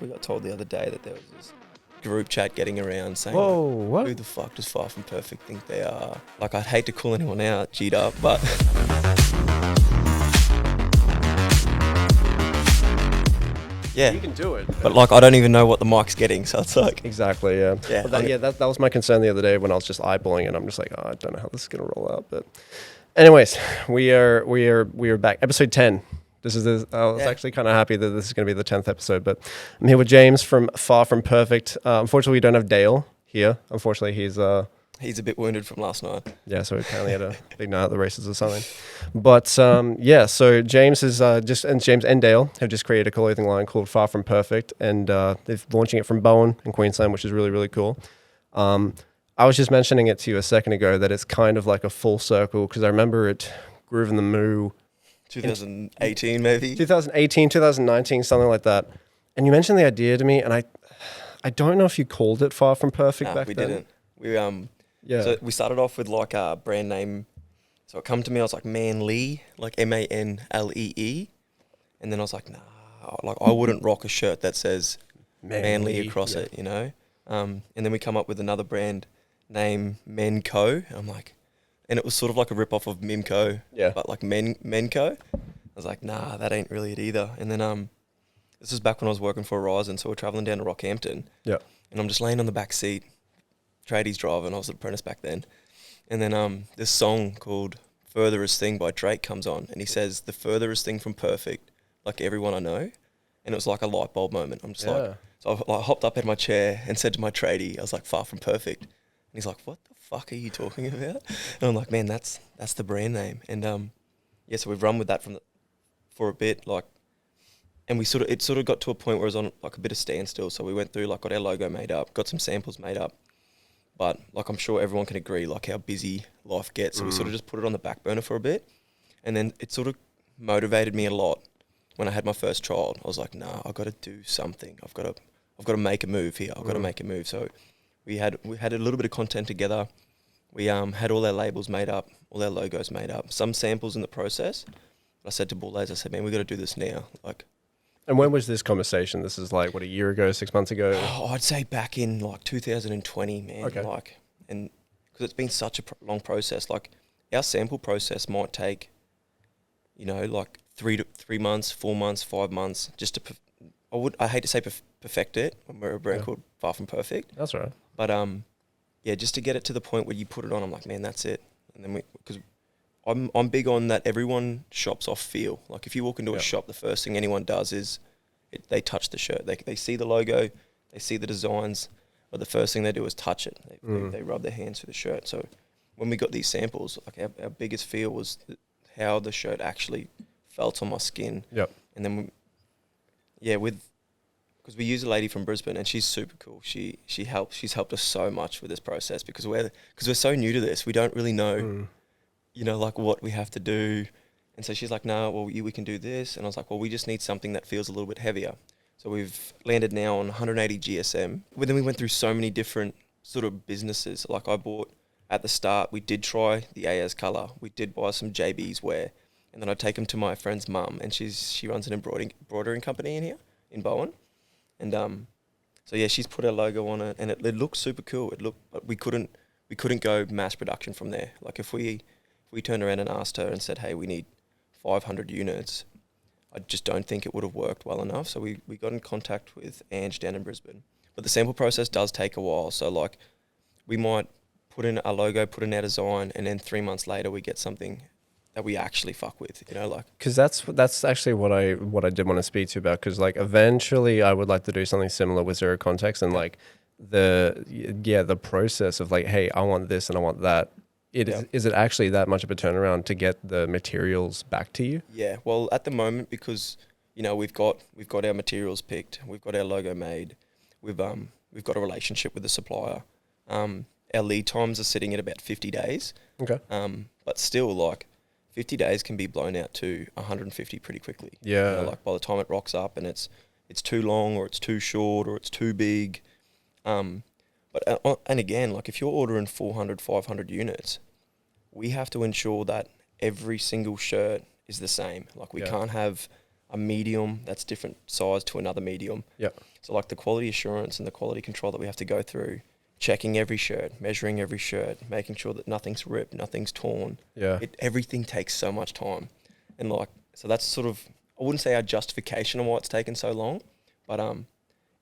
we got told the other day that there was this group chat getting around saying, Whoa, like, what? who the fuck does Far From Perfect think they are? Like, I'd hate to call anyone out, G'd up, but... yeah. You can do it. But, like, I don't even know what the mic's getting, so it's like... Exactly, yeah. Yeah, That was my concern the other day when I was just eyeballing it. I'm just like, oh, I don't know how this is going to roll out. But anyways, we are back. Episode 10. I was actually kind of happy that this is going to be the 10th episode, but I'm here with James from Far From Perfect. Unfortunately, we don't have Dale here. Unfortunately, he's a bit wounded from last night. Yeah, so we apparently had a big night at the races or something. But so James is James and Dale have just created a clothing line called Far From Perfect, and they're launching it from Bowen in Queensland, which is really, really cool. I was just mentioning it to you a second ago that it's kind of like a full circle, because I remember it Groove in the Moo 2018 maybe? 2018, 2019, something like that. And you mentioned the idea to me, and I don't know if you called it Far From Perfect back then. We didn't. So we started off with like a brand name. So it come to me, I was like Manlee, like Manlee. And then I was like, nah, like I wouldn't rock a shirt that says Manly across it, you know? And then we come up with another brand name, Menco. And I'm like, and it was sort of like a rip-off of Mimco, but like Menco. I was like, nah, that ain't really it either. And then this was back when I was working for Horizon, so we're travelling down to Rockhampton. Yeah. And I'm just laying on the back seat, tradies driving, I was an apprentice back then. And then this song called Furthest Thing by Drake comes on, and he says, the furthest thing from perfect, like everyone I know. And it was like a light bulb moment. I'm just like, so I hopped up in my chair and said to my tradie, I was like, Far From Perfect. And he's like, what the fuck are you talking about? And I'm like, man, that's the brand name. And so we've run with that for a bit, like, and it sort of got to a point where it was on like a bit of standstill. So we went through, like, got our logo made up, got some samples made up, but like I'm sure everyone can agree, like how busy life gets. So we sort of just put it on the back burner for a bit, and then it sort of motivated me a lot when I had my first child. I was like, nah, I've got to do something. I've got to make a move here. I've got to make a move. So we had a little bit of content together. We had all our labels made up, all our logos made up, some samples in the process. I said to Bullays, I said, man, we got to do this now. Like, and when was this conversation? This is like, what, a year ago, 6 months ago? Oh, I'd say back in like 2020, man. Okay. Like, and because it's been such a long process. Like, our sample process might take, you know, like 3 months, 4 months, 5 months, just to. I hate to say perfect it when we're a brand called Far From Perfect. That's right. But just to get it to the point where you put it on, I'm like, man, that's it. And then because I'm big on that. Everyone shops off feel. Like, if you walk into a shop, the first thing anyone does is they touch the shirt. They see the logo, they see the designs, but the first thing they do is touch it. They rub their hands through the shirt. So when we got these samples, like our biggest feel was how the shirt actually felt on my skin. Yep. And then because we use a lady from Brisbane, and she's super cool. She's helped us so much with this process because we're so new to this. We don't really know, you know, like what we have to do. And so she's like, no, well, we can do this. And I was like, well, we just need something that feels a little bit heavier. So we've landed now on 180 GSM. But then we went through so many different sort of businesses. Like, I bought, at the start, we did try the AS colour. We did buy some JB's wear. And then I'd take them to my friend's mum, and she runs an embroidering company in here, in Bowen. And she's put our logo on it, and it looks super cool. But we couldn't go mass production from there. Like, if we turned around and asked her and said, hey, we need 500 units, I just don't think it would have worked well enough. So we got in contact with Ange down in Brisbane. But the sample process does take a while. So, like, we might put in a logo, put in our design, and then 3 months later we get something that we actually fuck with, you know, like. Because that's actually what I did want to speak to you about. Because, like, eventually I would like to do something similar with Zero Context, and like the process of like, hey, I want this and I want that. Is it actually that much of a turnaround to get the materials back to you? Yeah, well, at the moment, because, you know, we've got our materials picked, we've got our logo made, we've got a relationship with the supplier. Our lead times are sitting at about 50 days. Okay. But still, like, 50 days can be blown out to 150 pretty quickly. Yeah. You know, like, by the time it rocks up and it's too long, or it's too short, or it's too big. But and again, like, if you're ordering 400, 500 units, we have to ensure that every single shirt is the same. Like, we can't have a medium that's different size to another medium. Yeah. So like the quality assurance and the quality control that we have to go through, checking every shirt, measuring every shirt, making sure that nothing's ripped, nothing's torn. Yeah. Everything takes so much time. And like, so that's sort of, I wouldn't say our justification on why it's taken so long, but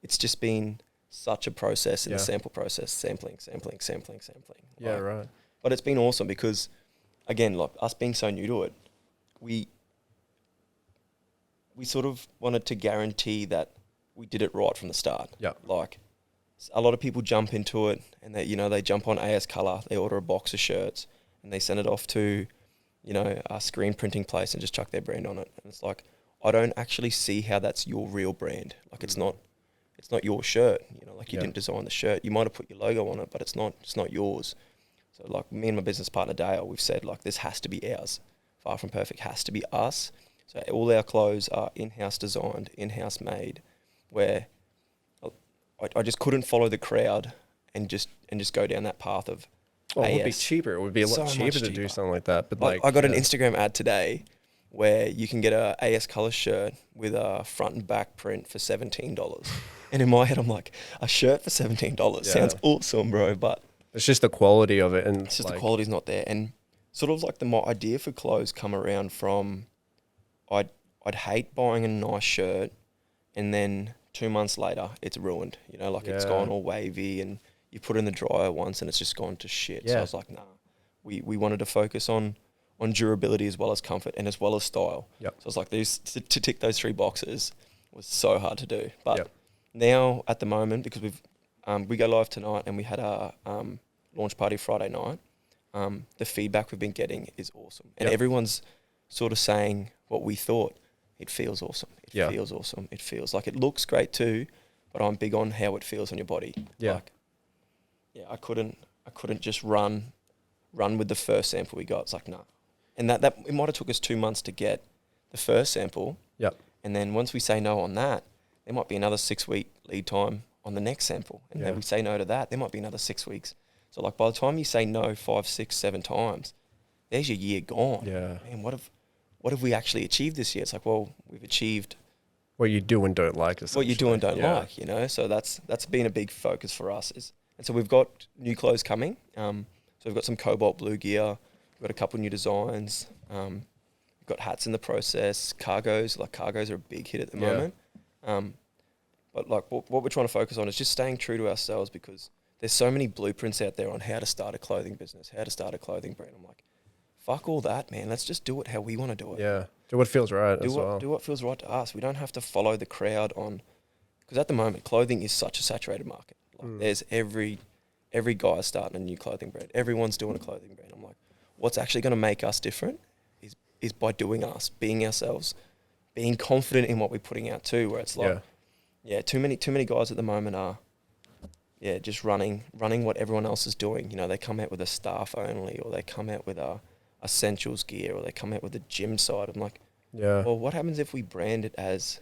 it's just been such a process in the sample process, sampling. Yeah, Like, right. but it's been awesome because, again, like us being so new to it, we sort of wanted to guarantee that we did it right from the start. Yeah. Like, a lot of people jump into it and they jump on AS Colour, they order a box of shirts and they send it off to, a screen printing place and just chuck their brand on it. And it's like, I don't actually see how that's your real brand. Like it's not your shirt, like you didn't design the shirt. You might have put your logo on it, but it's not yours. So like me and my business partner Dale, we've said like this has to be ours. Far From Perfect has to be us. So all our clothes are in-house designed, in-house made, where I just couldn't follow the crowd and just go down that path of Well, AS. it would be cheaper. It would be a lot cheaper to do something like that. But I got an Instagram ad today where you can get a AS Colour shirt with a front and back print for $17. And in my head, I'm like, a shirt for $17 sounds awesome, bro. But it's just the quality of it. And it's just the quality's not there. And sort of like my idea for clothes come around from I'd hate buying a nice shirt and then 2 months later it's ruined. It's gone all wavy and you put it in the dryer once and it's just gone to shit. Yeah. So I was like, nah. We wanted to focus on durability as well as comfort and as well as style. Yep. So I was like, to tick those 3 boxes was so hard to do. But now at the moment, because we go live tonight and we had our launch party Friday night, the feedback we've been getting is awesome. And everyone's sort of saying what we thought. It feels awesome. It feels awesome. It feels like it looks great too, but I'm big on how it feels on your body. Yeah. Like, I couldn't just run with the first sample we got. It's like, nah. And that it might have took us 2 months to get the first sample. Yep. And then once we say no on that, there might be another 6-week lead time on the next sample. And then we say no to that, there might be another 6 weeks. So like by the time you say no 5, 6, 7 times, there's your year gone. Yeah. Man, what have we actually achieved this year? It's like, well, we've achieved what you do and don't like. What you do and don't like, So that's been a big focus for us. And so we've got new clothes coming. So we've got some cobalt blue gear. We've got a couple new designs. We've got hats in the process. Cargos are a big hit at the moment. But like what we're trying to focus on is just staying true to ourselves because there's so many blueprints out there on how to start a clothing business, how to start a clothing brand. I'm like, fuck all that, man. Let's just do it how we want to do it. Yeah. Do what feels right Do what feels right to us. We don't have to follow the crowd on, because at the moment, clothing is such a saturated market. Like there's every guy starting a new clothing brand. Everyone's doing a clothing brand. I'm like, what's actually going to make us different is by doing us, being ourselves, being confident in what we're putting out too, where it's like, too many guys at the moment are, just running what everyone else is doing. They come out with a staff only, or they come out with a essentials gear, or they come out with a gym side. I'm like, well, what happens if we brand it as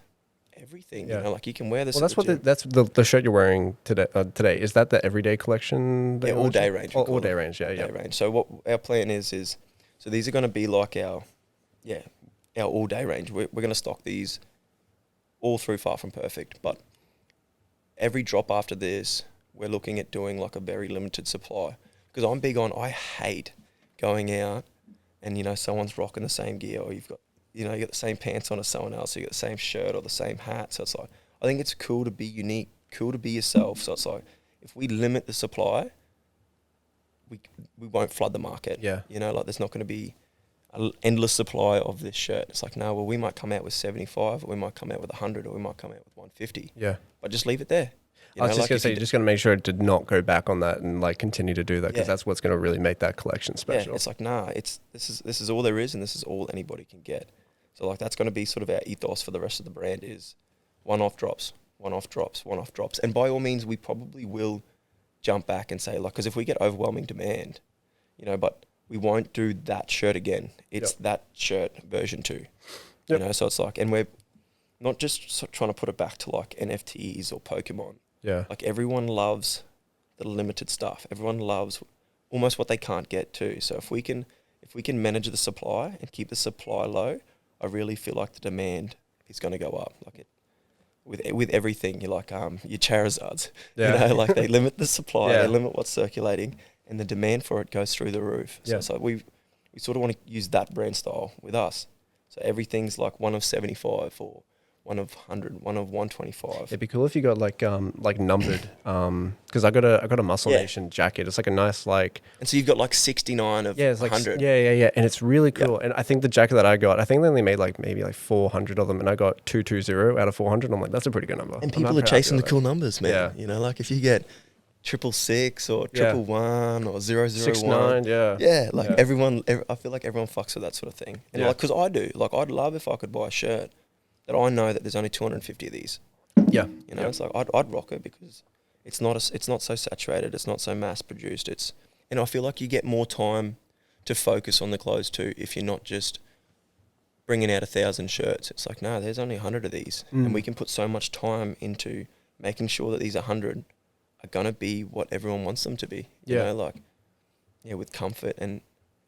everything? Like you can wear this. Well, that's the shirt you're wearing today. Today is that the everyday collection? All day range. All day range. Yeah, day range. So what our plan is so these are going to be like our all day range. We're going to stock these all through Far From Perfect, but every drop after this, we're looking at doing like a very limited supply, because I'm big on, I hate going out and someone's rocking the same gear, or you've got you got the same pants on as someone else, so you got the same shirt or the same hat. So it's like, I think it's cool to be unique, cool to be yourself. So it's like, if we limit the supply, we won't flood the market. Yeah. Like there's not going to be an endless supply of this shirt. It's like, no, well, we might come out with 75, or we might come out with 100, or we might come out with 150. Yeah. But just leave it there. I was just going to say, you're just going to make sure to not go back on that and like continue to do that, because that's what's going to really make that collection special. Yeah, it's like, nah, this is all there is, and this is all anybody can get. So like that's going to be sort of our ethos for the rest of the brand is one-off drops. And by all means, we probably will jump back and say, like, because if we get overwhelming demand, but we won't do that shirt again. It's that shirt version 2. So it's like, and we're not just trying to put it back to like NFTs or Pokemon. Yeah. Like everyone loves the limited stuff. Everyone loves almost what they can't get too. So if we can manage the supply and keep the supply low, I really feel like the demand is going to go up. Like it, with everything, you're like your Charizards. Yeah. You know, like they limit the supply, Yeah. they limit what's circulating, and the demand for it goes through the roof. Yeah. So we sort of want to use that brand style with us. So everything's like one of 75 or one of 100, one of 125. It'd be cool if you got like numbered, because I got a Muscle Yeah. Nation jacket. It's like a nice like, And so you've got like 69 of it's like 100. yeah, and it's really cool. And I think the jacket that I got, I think they only made like maybe like 400 of them, and I got 220 out of 400. I'm like, that's a pretty good number. And people are chasing the cool numbers, man. Yeah. You know, like if you get 666 or 111 or 001. 69, yeah. Yeah, like Yeah. I feel like everyone fucks with that sort of thing. And Yeah. like, because I do. Like, I'd love if I could buy a shirt that I know that there's only 250 of these. Yeah. You know, it's like I'd rock it because it's not so saturated. It's not so mass produced. And I feel like you get more time to focus on the clothes too if you're not just bringing out 1,000 shirts. It's like, no, there's only 100 of these. And we can put so much time into making sure that these 100 are going to be what everyone wants them to be. You know, like, with comfort and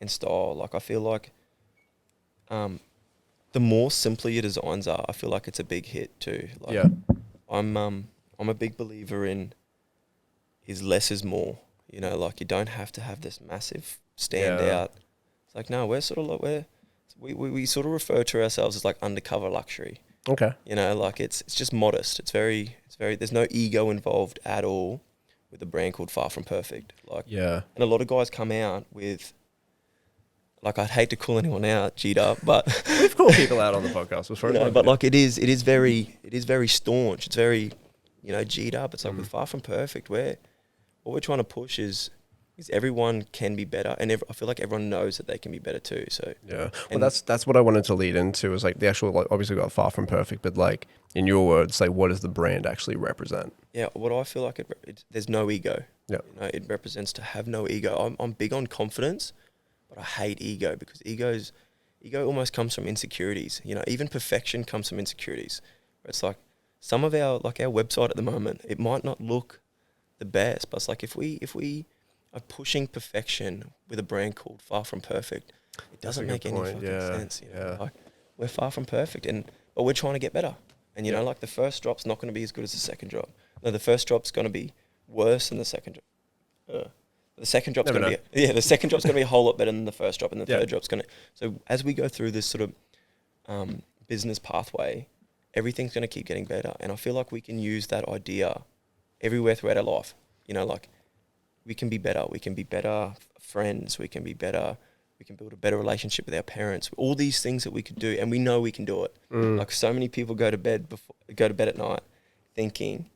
style. Like, I feel like the more simpler your designs are, I feel like it's a big hit too. Like, I'm a big believer in is less is more. You know, like you don't have to have this massive standout. It's like, no, we're sort of like we sort of refer to ourselves as like undercover luxury. Okay. You know, like it's just modest. It's very there's no ego involved at all with a brand called Far From Perfect. Like, and a lot of guys come out with, like, I'd hate to call anyone out, G'd up, but We've called people out on the podcast before. you know, but like it is very staunch. It's very, you know, G'd up. It's like with Far From Perfect, what we're trying to push is everyone can be better, and I feel like everyone knows that they can be better too. So well, that's what I wanted to lead into, is like the actual, like, obviously we got Far From Perfect, but like in your words, like what does the brand actually represent? Yeah, what I feel like there's no ego. Yeah, you know, it represents to have no ego. I'm big on confidence, but I hate ego because ego almost comes from insecurities. You know, even perfection comes from insecurities. It's like some of our website at the moment, it might not look the best, but it's like if we are pushing perfection with a brand called Far From Perfect, it doesn't make any fucking sense. You know? Like, we're far from perfect, but we're trying to get better. And you know, like the first drop's not going to be as good as the second drop. No, the first drop's going to be worse than the second drop. The second drop's going to be the second drop's going to be a whole lot better than the first drop, and the third drop's going to. So as we go through this sort of business pathway, everything's going to keep getting better, and I feel like we can use that idea everywhere throughout our life. You know, like we can be better. We can be better friends. We can be better. We can build a better relationship with our parents. All these things that we could do, and we know we can do it. Like so many people go to bed at night thinking,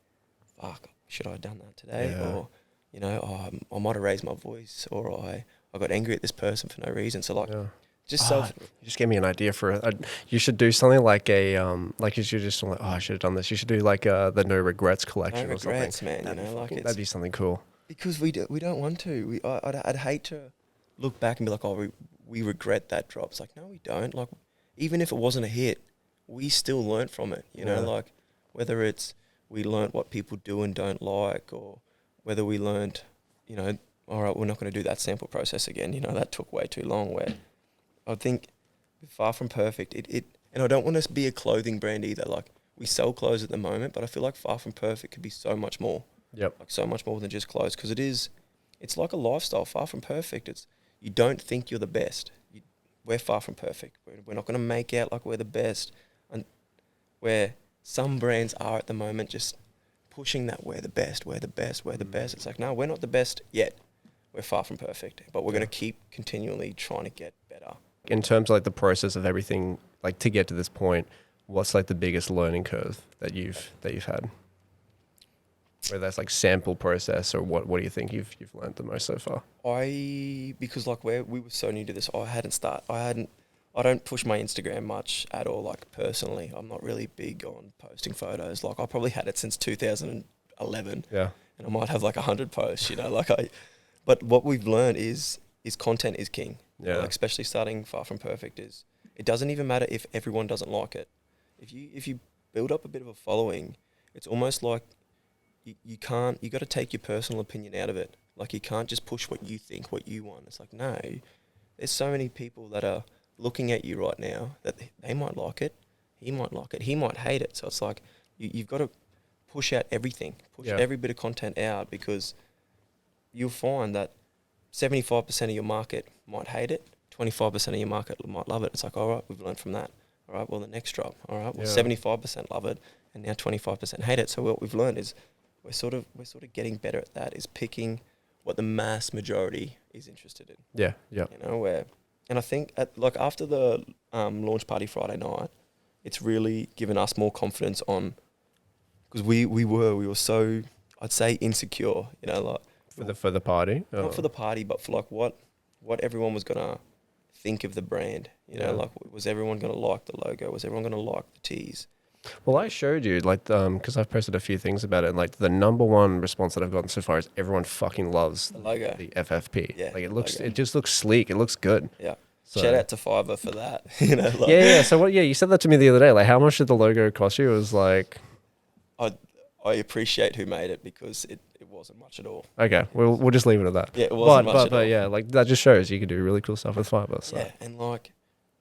"Fuck, should I have done that today?" Or, you know, I might have raised my voice, or I got angry at this person for no reason. So like, just you just gave me an idea for it. You should do something like like you should just like, I should have done this. You should do like the No Regrets collection. No regrets, man. That'd, you know, like that'd be something cool. Because we don't want to. I'd hate to look back and be like, oh, we regret that drop. It's like, no, we don't. Like, even if it wasn't a hit, we still learnt from it. You know, like whether it's we learnt what people do and don't like, or whether we learnt, you know, all right, we're not going to do that sample process again. You know, that took way too long. Where I think Far From Perfect, and I don't want to be a clothing brand either. Like, we sell clothes at the moment, but I feel like Far From Perfect could be so much more. Yep. Like so much more than just clothes, because it's like a lifestyle. Far from perfect. You don't think you're the best. We're far from perfect. We're not going to make out like we're the best, and where some brands are at the moment, just pushing that we're the best. It's like, no, we're not the best yet. We're far from perfect, but we're going to keep continually trying to get better. In terms of like the process of everything, like to get to this point, what's like the biggest learning curve that you've had? Whether that's like sample process, or what do you think you've learned the most so far? Because like we were so new to this, I don't push my Instagram much at all. Like personally, I'm not really big on posting photos. Like I probably had it since 2011. Yeah. And I might have like 100 posts, you know, but what we've learned is content is king. Yeah. Like especially starting Far From Perfect it doesn't even matter if everyone doesn't like it. If you build up a bit of a following, it's almost like you got to take your personal opinion out of it. Like you can't just push what you think, what you want. It's like, no, there's so many people that are looking at you right now that they might like it. he might like it, he might hate it. So it's like you've got to push out everything, push every bit of content out, because you'll find that 75% of your market might hate it, 25% of your market might love it. It's like, all right, we've learned from that. All right, well, the next drop. All right, well, 75% love it, and now 25% hate it. So what we've learned is we're sort of getting better at that, is picking what the mass majority is interested in. Yeah. You know, and I think after the launch party Friday night, it's really given us more confidence on, because we were so, I'd say, insecure, you know, like for the party, not for the party, but for like what everyone was gonna think of the brand, you know, like was everyone gonna like the logo, was everyone gonna like the tees? Well, I showed you, like, because I've posted a few things about it, and like the number one response that I've gotten so far is everyone fucking loves the logo, the FFP. Yeah, like it just looks sleek, it looks good. Yeah. So. Shout out to Fiverr for that. You know, like, yeah. So you said that to me the other day. Like, how much did the logo cost you? It was like, I appreciate who made it, because it wasn't much at all. Okay, we'll just leave it at that. Yeah, it wasn't much at all. But yeah, like that just shows you can do really cool stuff with Fiverr. So. Yeah, and like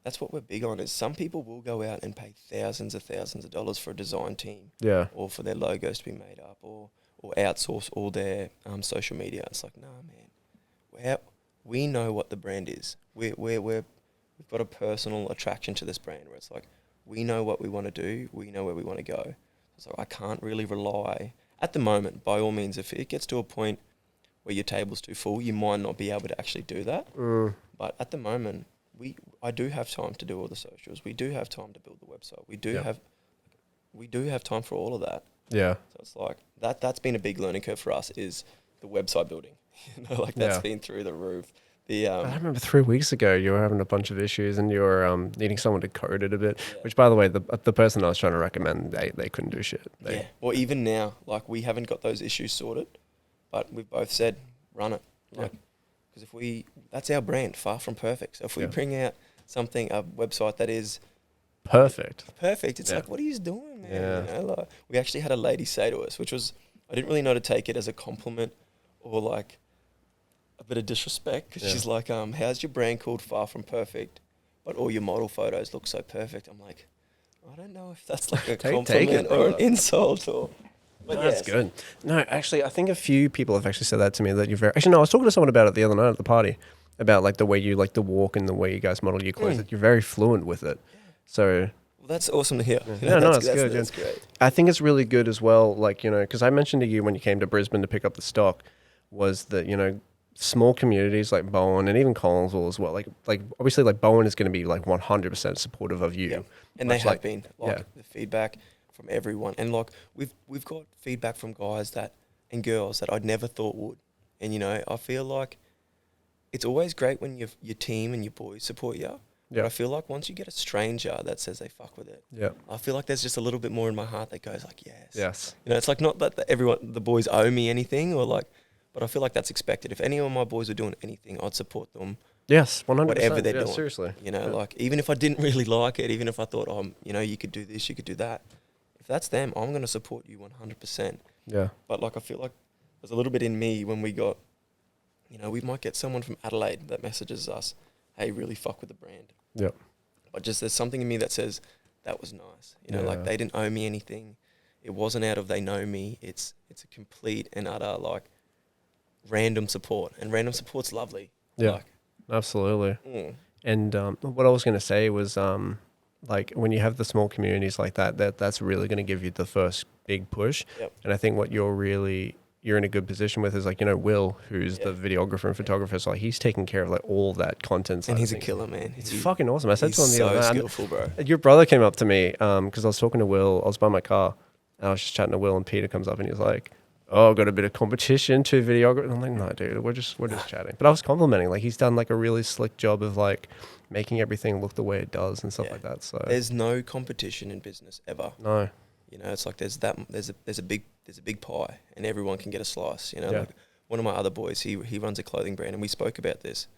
that's what we're big on, is some people will go out and pay thousands of dollars for a design team. Yeah. Or for their logos to be made up, or outsource all their social media. It's like, nah, man, we know what the brand is. We've got a personal attraction to this brand, where it's like, we know what we want to do, we know where we want to go. So I can't really rely at the moment. By all means, if it gets to a point where your table's too full, you might not be able to actually do that. But at the moment, I do have time to do all the socials. We do have time to build the website. We do have time for all of that. Yeah. So it's like that's been a big learning curve for us, is the website building. You know, like that's been through the roof. I remember 3 weeks ago you were having a bunch of issues, and you were needing someone to code it a bit. Yeah. Which, by the way, the person I was trying to recommend, they couldn't do shit. Well, even now, like, we haven't got those issues sorted, but we've both said run it. Like, because that's our brand, Far From Perfect. So if we bring out a website that is perfect, it's like, what are you doing, man? Yeah. You know, like, we actually had a lady say to us, which was, I didn't really know to take it as a compliment or like a bit of disrespect, because she's like, how's your brand called Far From Perfect, but all your model photos look so perfect? I'm like, I don't know if that's like a compliment or an insult, or... But no, that's good. No, actually, I think a few people have actually said that to me, that you're very... Actually, no, I was talking to someone about it the other night at the party, about like the way you like to walk and the way you guys model your clothes, that you're very fluent with it. So... Well, that's awesome to hear. Yeah, that's good. That's great. I think it's really good as well, like, you know, because I mentioned to you when you came to Brisbane to pick up the stock, was that, you know, small communities like Bowen and even Collinsville as well, like obviously like Bowen is going to be like 100% supportive of you. Yeah. And they have been, the feedback from everyone. And like we've got feedback from guys and girls that I'd never thought would. And, you know, I feel like it's always great when your team and your boys support you. Yeah. But I feel like once you get a stranger that says they fuck with it, I feel like there's just a little bit more in my heart that goes like, yes. You know, it's like, not that the boys owe me anything, or like, but I feel like that's expected. If any of my boys were doing anything, I'd support them. Yes, 100%. Whatever they're doing. Seriously. You know, like, even if I didn't really like it, even if I thought, you know, you could do this, you could do that. If that's them, I'm going to support you 100%. Yeah. But like, I feel like there's a little bit in me when we got, you know, we might get someone from Adelaide that messages us, hey, really fuck with the brand. Yeah. But just there's something in me that says, that was nice. You know, like, they didn't owe me anything. It wasn't out of they know me. It's a complete and utter, like, random support, and random support's lovely. Yeah, absolutely. And what I was going to say was, like, when you have the small communities like that's really going to give you the first big push. Yep. And I think what you're in a good position with is, like, you know, Will, who's the videographer and photographer, so like, he's taking care of like all that content. And he's a killer, man. It's fucking awesome. I said to him the other night, skillful, bro. Your brother came up to me because I was talking to Will. I was by my car, and I was just chatting to Will, and Peter comes up and he's like, oh, got a bit of competition to videographer. And I'm like, no, dude, we're just chatting. But I was complimenting, like, he's done like a really slick job of like making everything look the way it does and stuff like that. So there's no competition in business ever. No, you know, it's like there's a big pie, and everyone can get a slice. You know, like one of my other boys, he runs a clothing brand, and we spoke about this.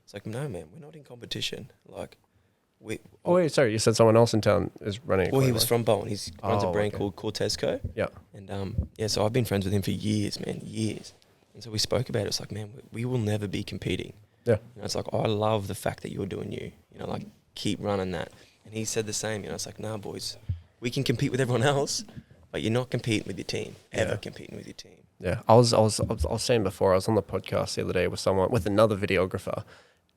It's like, no, man, we're not in competition. Like, oh wait, sorry, you said someone else in town is running. Well, he was from Bowen. He runs a brand called Cortezco. Yeah. And so I've been friends with him for years, man, years. And so we spoke about it. It's like, man, we will never be competing. Yeah. You know, it's like, I love the fact that you're doing you. You know, like, keep running that. And he said the same, you know, it's like, nah, boys, we can compete with everyone else, but you're not competing with your team, ever competing with your team. Yeah, I was saying before, I was on the podcast the other day with another videographer,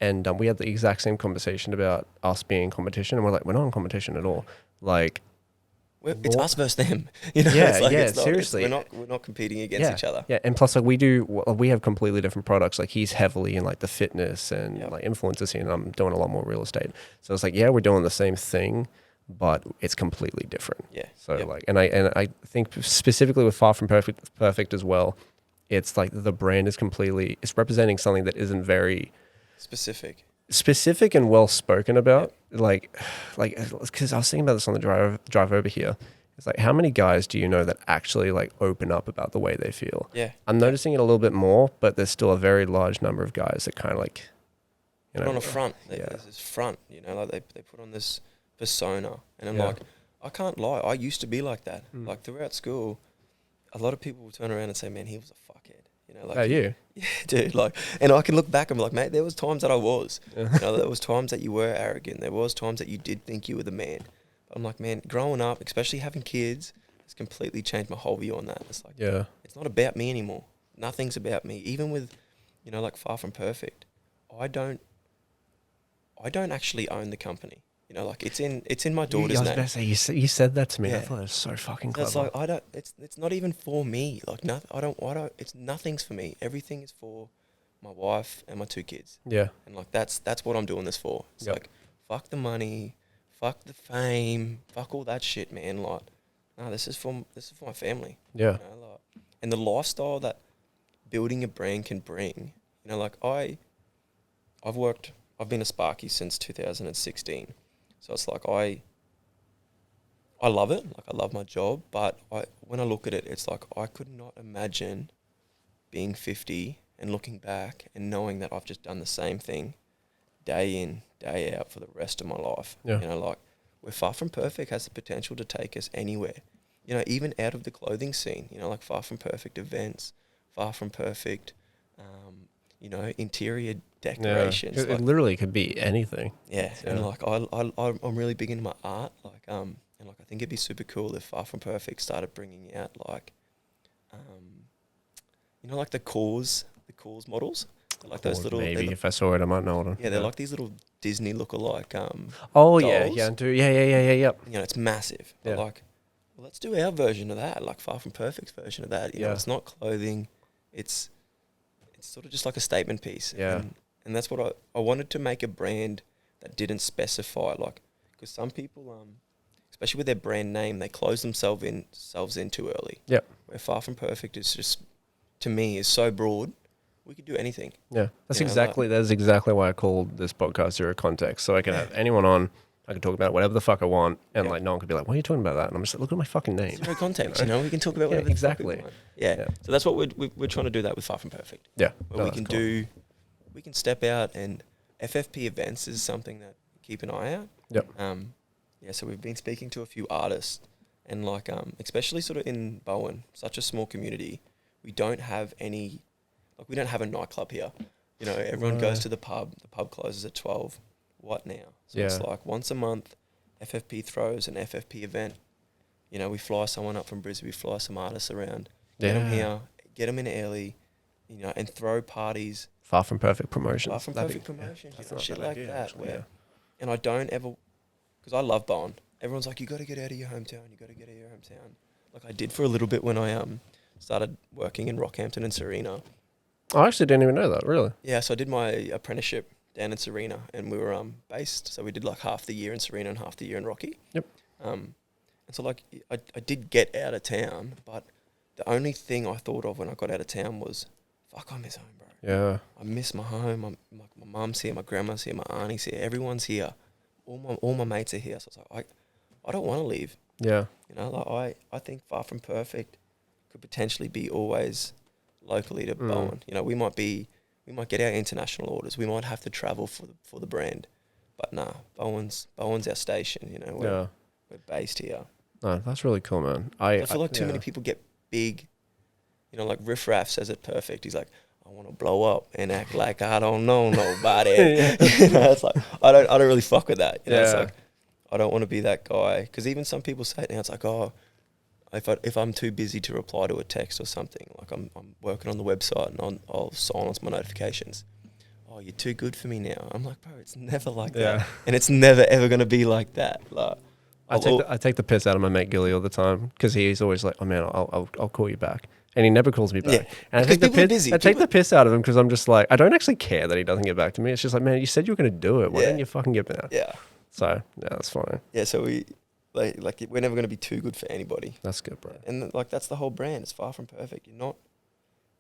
and we had the exact same conversation about us being in competition, and we're like, we're not in competition at all. Like, it's us versus them. You know, yeah, it's like, yeah, seriously, we're not competing against each other. Yeah, and plus, like, we have completely different products. Like, he's heavily in like the fitness and like influencer scene, and I'm doing a lot more real estate. So it's like, yeah, we're doing the same thing, but it's completely different. Yeah. So like, and I think specifically with Far From Perfect as well, it's like the brand is it's representing something that isn't very specific and well spoken about. Like, because I was thinking about this on the drive over here. It's like, how many guys do you know that actually like open up about the way they feel? Yeah. I'm noticing it a little bit more, but there's still a very large number of guys that kind of like, you know, put on a front. There's this front, you know, like they put on this persona, and I'm like, I can't lie, I used to be like that. Like throughout school, a lot of people will turn around and say, man, he was a fuckhead, you know, like you? Yeah, dude, like, and I can look back and be like, mate, there was times that I was, you know, there was times that you were arrogant, there was times that you did think you were the man, but I'm like, man, growing up, especially having kids, has completely changed my whole view on that. It's like, it's not about me anymore, nothing's about me. Even with, you know, like Far From Perfect, I don't actually own the company. You know, like it's in my daughter's name. I was about to say, you said that to me. I thought it was so fucking clever. It's like it's not even for me. Like it's nothing's for me. Everything is for my wife and my 2 kids. Yeah. And like that's what I'm doing this for. It's like, fuck the money, fuck the fame, fuck all that shit, man. Like, no, this is for my family. Yeah. You know, like, and the lifestyle that building a brand can bring. You know, like I've been a Sparky since 2016. So it's like I love it, like I love my job, but when I look at it, it's like I could not imagine being 50 and looking back and knowing that I've just done the same thing day in, day out for the rest of my life. Yeah. You know, like where Far From Perfect has the potential to take us anywhere. You know, even out of the clothing scene, you know, like Far From Perfect events, Far From Perfect, you know, interior decorations. It literally could be anything. Yeah, and like I'm really big into my art, like and like I think it'd be super cool if Far From Perfect started bringing out like, you know, like the cores models, they're like those little. Maybe if I saw it, I might know them. Yeah, they're like these little Disney lookalike. Oh dolls. yeah. You know, it's massive. But like, well, let's do our version of that, like Far From Perfect's version of that. You know, it's not clothing, it's sort of just like a statement piece. Yeah. And that's what I wanted to make a brand that didn't specify, like, because some people, especially with their brand name, they close themselves in too early. Yeah. Where Far From Perfect is just, to me, is so broad, we could do anything. Yeah. That's exactly why I called this podcast Zero Context. So I can have anyone on, I can talk about whatever the fuck I want, and like no one could be like, "Why are you talking about that?" And I'm just like, "Look at my fucking name." Zero context, you know. We can talk about whatever. Exactly. The fuck we want. Yeah. So that's what we're trying to do that with Far From Perfect. Yeah. Where we can step out, and FFP events is something that keep an eye out. Yep. So we've been speaking to a few artists, and like especially sort of in Bowen, such a small community, we don't have a nightclub here. You know, everyone goes to the pub. The pub closes at 12. What now? So it's like once a month, FFP throws an FFP event. You know, we fly someone up from Brisbane, we fly some artists around, get them here, get them in early, you know, and throw parties. Far From Perfect promotions. Far From Perfect promotions, shit like that. And I don't ever, because I love Bowen. Everyone's like, you got to get out of your hometown. Like I did for a little bit when I started working in Rockhampton and Serena. I actually didn't even know that, really. Yeah, so I did my apprenticeship down in Serena, and we were based, so we did like half the year in Serena and half the year in Rocky. Yep. And so like I did get out of town, but the only thing I thought of when I got out of town was, fuck, I miss home, bro. Yeah. I miss my home. My mum's here, my grandma's here, my auntie's here, everyone's here. All my mates are here. So it's like I don't want to leave. Yeah. You know, like I think Far From Perfect could potentially be always locally to Bowen. You know, we might get our international orders. We might have to travel for the brand, but nah, Bowen's our station. You know, we're based here. No, that's really cool, man. I feel like too many people get big. You know, like Riff Raff says it perfect. He's like, I want to blow up and act like I don't know nobody. You know, it's like I don't really fuck with that. You know, it's like I don't want to be that guy. Because even some people say it now, it's like, oh, if I'm too busy to reply to a text or something, like I'm working on the website and I'll silence my notifications. Oh, you're too good for me now. I'm like, bro, it's never like that. And it's never, ever going to be like that. Like, I take the piss out of my mate Gilly all the time because he's always like, oh man, I'll call you back. And he never calls me back. Yeah. And I take the piss out of him because I'm just like, I don't actually care that he doesn't get back to me. It's just like, man, you said you were going to do it. Why didn't you fucking get back? Yeah. So, yeah, that's funny. Yeah, so like we're never going to be too good for anybody. That's good, bro. And like that's the whole brand. It's far from perfect. You're not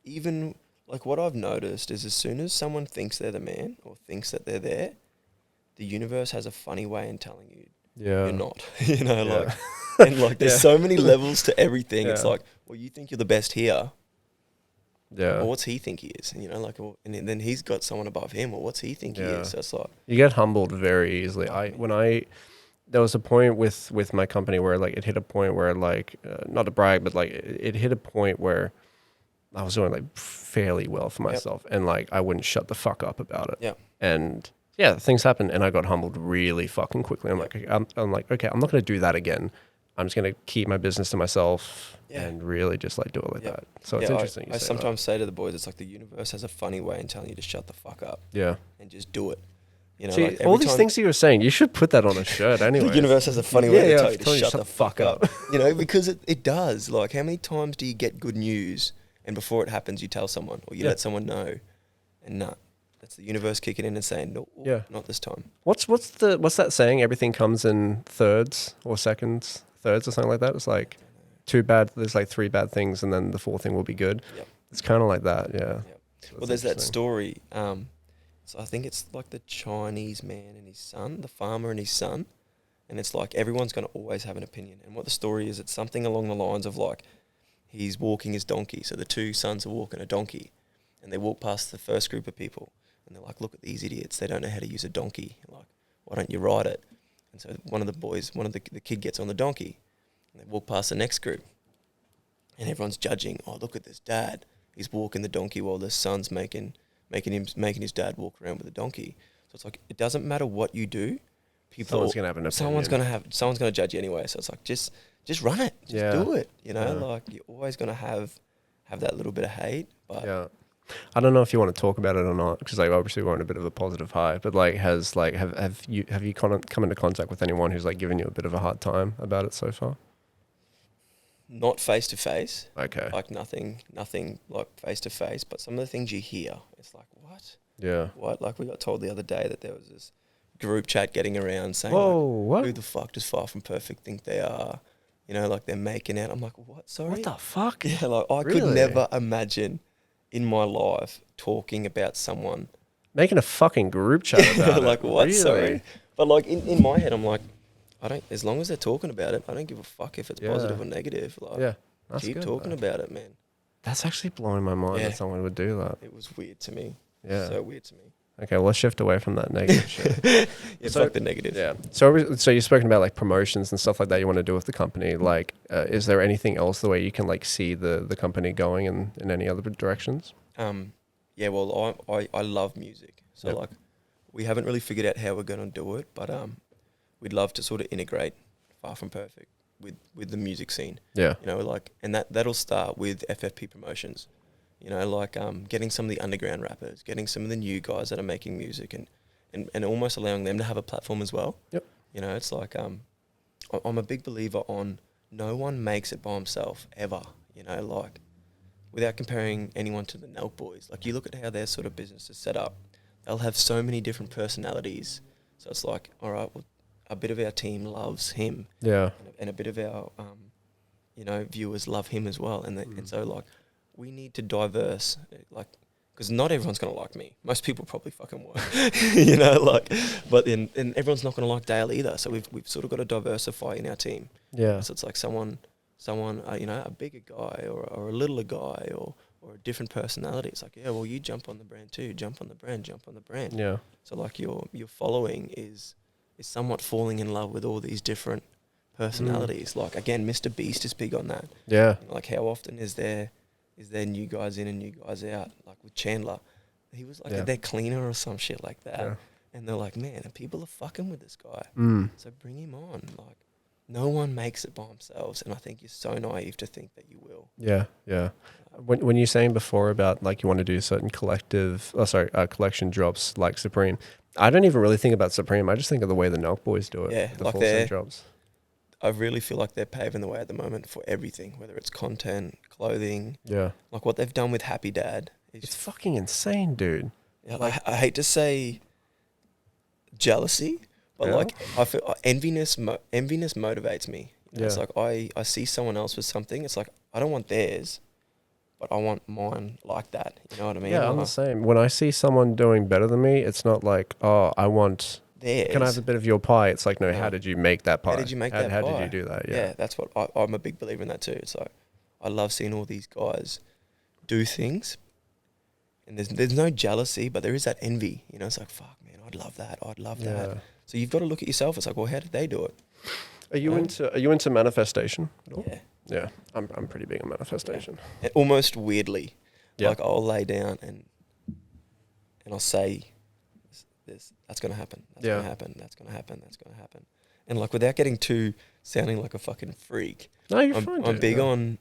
even like what I've noticed is as soon as someone thinks they're the man or thinks that they're there, the universe has a funny way in telling you you're not. You know, like and like there's so many levels to everything. It's like, well, you think you're the best here. Yeah. Well, what's he think he is? You know, like, well, and then he's got someone above him. Well, what's he think he is? So it's like you get humbled very easily. There was a point with my company where like it hit a point where like not to brag, but like it hit a point where I was doing like fairly well for myself, and like I wouldn't shut the fuck up about it. Yeah. And things happened, and I got humbled really fucking quickly. I'm like, I'm like, okay, I'm not going to do that again. I'm just going to keep my business to myself and really just like do it like that. So it's interesting. I sometimes say to the boys, it's like the universe has a funny way in telling you to shut the fuck up. Yeah. And just do it. You know, see, like all these things that you were saying, you should put that on a shirt anyway. The universe has a funny way to tell you to shut the fuck up. up. You know, because it does. Like, how many times do you get good news and before it happens, you tell someone or you let someone know, and that's the universe kicking in and saying, no, not this time. What's that saying? Everything comes in thirds or seconds, thirds or something like that. It's like there's like 3 bad things, and then the 4th thing will be good. Yep. It's kind of like that, yeah. Yep. Well, there's that story. So I think it's like the Chinese man and his son, the farmer and his son. And it's like everyone's going to always have an opinion. And what the story is, it's something along the lines of like he's walking his donkey. So the 2 sons are walking a donkey. And they walk past the first group of people. And they're like, look at these idiots. They don't know how to use a donkey. Like, why don't you ride it? And so the kid gets on the donkey. And they walk past the next group. And everyone's judging, oh, look at this dad. He's walking the donkey while the son's making his dad walk around with a donkey. So it's like it doesn't matter what you do, someone's gonna have an opinion. Someone's gonna judge you anyway. So it's like just run it, do it. You know, like you're always gonna have that little bit of hate. But I don't know if you want to talk about it or not, because like obviously we're on a bit of a positive high. But like have you come into contact with anyone who's like given you a bit of a hard time about it so far? Not face to face. Okay. Like nothing like face to face. But some of the things you hear, it's like, what? Yeah. What? Like we got told the other day that there was this group chat getting around saying, what? Who the fuck does Far From Perfect think they are? You know, like they're making out. I'm like, what? Sorry? What the fuck? Yeah, like I could never imagine in my life talking about someone. Making a fucking group chat about like, it. what? Really? Sorry. But like in my head, I'm like, as long as they're talking about it, I don't give a fuck if it's positive or negative. Like, keep talking about it, man. That's actually blowing my mind that someone would do that. It was weird to me. Yeah. So weird to me. Okay, well, let's shift away from that negative shit. Fuck the negative. Yeah. So you've spoken about like promotions and stuff like that you want to do with the company. Like, is there anything else the way you can like see the company going in any other directions? Yeah, well, I love music. So like, we haven't really figured out how we're going to do it, but we'd love to sort of integrate Far From Perfect with the music scene. Yeah. You know, like, and that'll start with FFP promotions. You know, like getting some of the underground rappers, getting some of the new guys that are making music and almost allowing them to have a platform as well. Yep. You know, it's like I'm a big believer on no one makes it by himself ever. You know, like without comparing anyone to the Nelk Boys. Like you look at how their sort of business is set up. They'll have so many different personalities. So it's like, all right, well, a bit of our team loves him. Yeah. And a bit of our, viewers love him as well. And so like, we need to diverse, like, because not everyone's going to like me. Most people probably fucking won't, you know, like, but then everyone's not going to like Dale either. So we've sort of got to diversify in our team. Yeah. So it's like someone, a bigger guy or a littler guy or a different personality. It's like, yeah, well, you jump on the brand too. Jump on the brand. Yeah. So like your following is somewhat falling in love with all these different personalities. Like again, Mr. Beast is big on that. Yeah. You know, like how often is there new guys in and new guys out? Like with Chandler, he was like their cleaner or some shit like that. Yeah. and they're like, man, people are fucking with this guy. Mm. So bring him on. Like, no one makes it by themselves, and I think you're so naive to think that you will. Yeah, yeah. When you're saying before about like you want to do certain collection drops like Supreme, I don't even really think about Supreme. I just think of the way the Nelk boys do it. Yeah, the like full set drops. I really feel like they're paving the way at the moment for everything, whether it's content, clothing. Yeah. Like what they've done with Happy Dad. It's fucking insane, dude. Yeah, like, I hate to say jealousy, but like I feel enviness motivates me. You know, it's like I see someone else with something. It's like I don't want theirs, but I want mine like that. You know what I mean? Yeah, like, I'm the same. When I see someone doing better than me, it's not like, oh, I want theirs. Can I have a bit of your pie? It's like, no, how did you make that pie? How did you make that pie? How did you do that? Yeah, that's what I'm a big believer in that too. It's like I love seeing all these guys do things, and there's no jealousy, but there is that envy. You know, it's like, fuck, man, I'd love that. I'd love that. So you've got to look at yourself. It's like, well, how did they do it? Are you into manifestation? Yeah. Yeah, I'm pretty big on manifestation. Yeah. Almost weirdly, like I'll lay down and I'll say, that's going to happen. That's going to happen. That's going to happen. That's going to happen. And like without getting too sounding like a fucking freak. No, you're fine. I'm big on.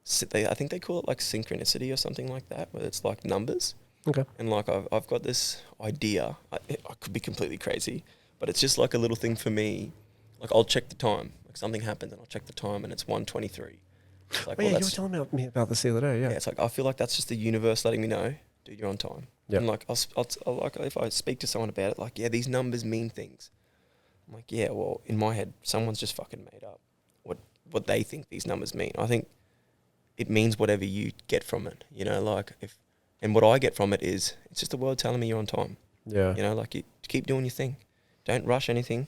I think they call it like synchronicity or something like that, where it's like numbers. Okay. And like I've got this idea. I could be completely crazy, but it's just like a little thing for me. Like I'll check the time. Like something happens and I'll check the time and it's 1:23. It's like, you were telling me about this the other day. Yeah. Yeah. It's like I feel like that's just the universe letting me know, dude, you're on time. Yeah. And like I'll like if I speak to someone about it, like these numbers mean things. I'm like, yeah, well, in my head, someone's just fucking made up what they think these numbers mean. I think it means whatever you get from it. You know, like and what I get from it is it's just the world telling me you're on time. Yeah. You know, like you keep doing your thing, don't rush anything,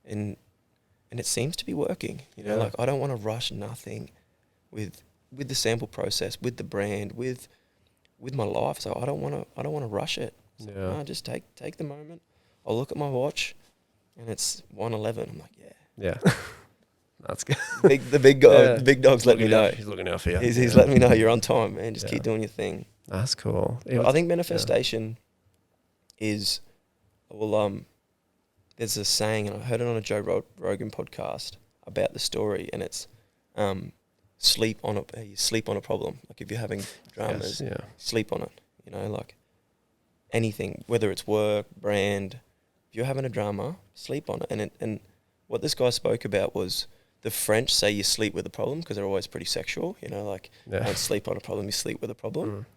and it seems to be working. You know, like I don't want to rush nothing with the sample process, with the brand, with my life. So I don't want to rush it. So no, just take the moment. I'll look at my watch, and it's 1:11. I'm like, yeah. That's good. The big dog's letting me know. He's looking out for you. He's letting me know you're on time, man. Just keep doing your thing. That's cool. I think manifestation is, there's a saying, and I heard it on a Joe Rogan podcast about the story, and it's you sleep on a problem. Like if you're having dramas, sleep on it. You know, like anything, whether it's work, brand. If you're having a drama, sleep on it. And what this guy spoke about was the French say you sleep with a problem because they're always pretty sexual. You know, like you don't sleep on a problem, you sleep with a problem.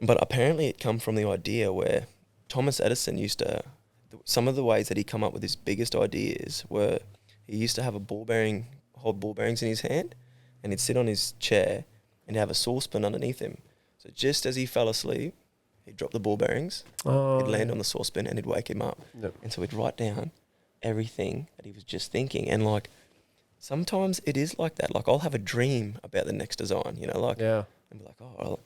But apparently it come from the idea where Thomas Edison used to, some of the ways that he come up with his biggest ideas were he used to have hold ball bearings in his hand, and he'd sit on his chair and have a saucepan underneath him. So just as he fell asleep, he'd drop the ball bearings, he'd land on the saucepan and he'd wake him up. Yep. And so he'd write down everything that he was just thinking. And like, sometimes it is like that. Like I'll have a dream about the next design, you know, like, and be like, oh,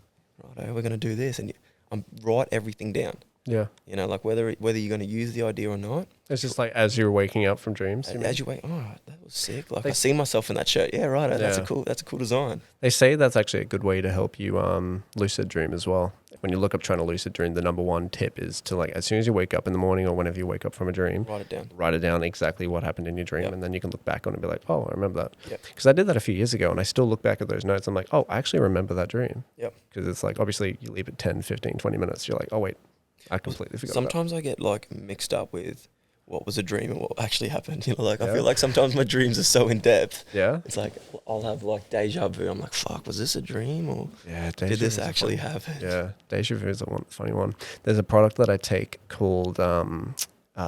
righto, we're going to do this. And I'm write everything down. Yeah. You know, like whether you're going to use the idea or not. It's just like as you're waking up from dreams. As you wake, that was sick. Like I see myself in that shirt. Yeah, right. That's a cool design. They say that's actually a good way to help you lucid dream as well. When you look up trying to lucid dream, the number one tip is to like as soon as you wake up in the morning or whenever you wake up from a dream, write it down exactly what happened in your dream, and then you can look back on it and be like, oh, I remember that. Because I did that a few years ago, and I still look back at those notes. I'm like, oh, I actually remember that dream. Yep. Because it's like obviously you leave it 10, 15, 20 minutes. You're like, oh wait, I completely forgot. Sometimes I get like mixed up with what was a dream and what actually happened. You know, like I feel like sometimes my dreams are so in depth. Yeah. It's like I'll have like deja vu. I'm like, fuck, was this a dream or did this actually happen? Yeah, deja vu is a funny one. There's a product that I take called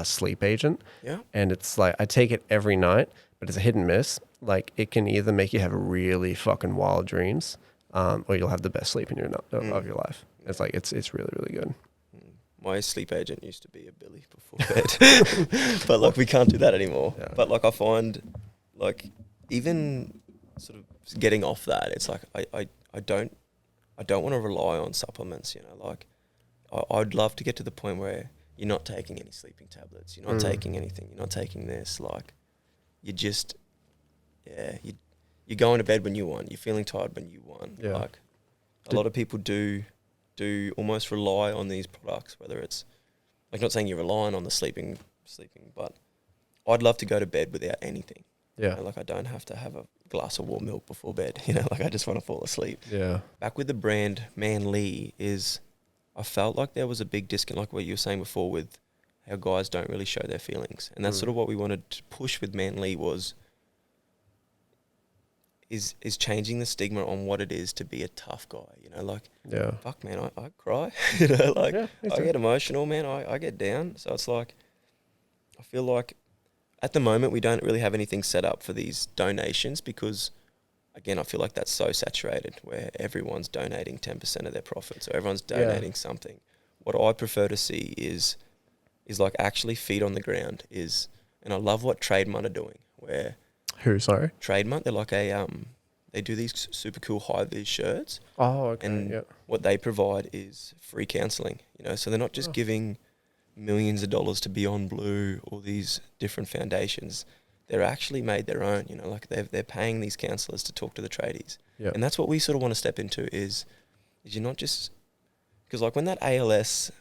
Sleep Agent. Yeah. And it's like I take it every night, but it's a hit and miss. Like it can either make you have really fucking wild dreams, or you'll have the best sleep in of your life. It's like it's really, really good. My sleep agent used to be a Billy before bed, but like we can't do that anymore. Yeah. But like I find, like even sort of getting off that, it's like I don't want to rely on supplements. You know, like I'd love to get to the point where you're not taking any sleeping tablets, you're not taking anything, you're not taking this. Like you just, you're going to bed when you want, you're feeling tired when you want. Yeah. Like a lot of people do almost rely on these products, whether it's Like, not saying you're relying on the sleeping, but I'd love to go to bed without anything. Yeah. You know, like, I don't have to have a glass of warm milk before bed. You know, like, I just want to fall asleep. Yeah. Back with the brand Manly I felt like there was a big disconnect, like what you were saying before, with how guys don't really show their feelings. And that's sort of what we wanted to push with Manly is changing the stigma on what it is to be a tough guy. You know, like, fuck, man, I cry. You know, like, I get emotional, man. I get down. So it's like, I feel like at the moment we don't really have anything set up for these donations because, again, I feel like that's so saturated where everyone's donating 10% of their profits or everyone's donating something. What I prefer to see is like actually feet on the ground and I love what Trademunt are doing where... Who, sorry? Trademunt, they're like they do these super cool high-vis shirts. Oh, okay, and what they provide is free counselling, you know, so they're not just giving millions of dollars to Beyond Blue or these different foundations. They're actually made their own, you know, like they're paying these counsellors to talk to the tradies. Yeah. And that's what we sort of want to step into is you're not just... Because like when that ALS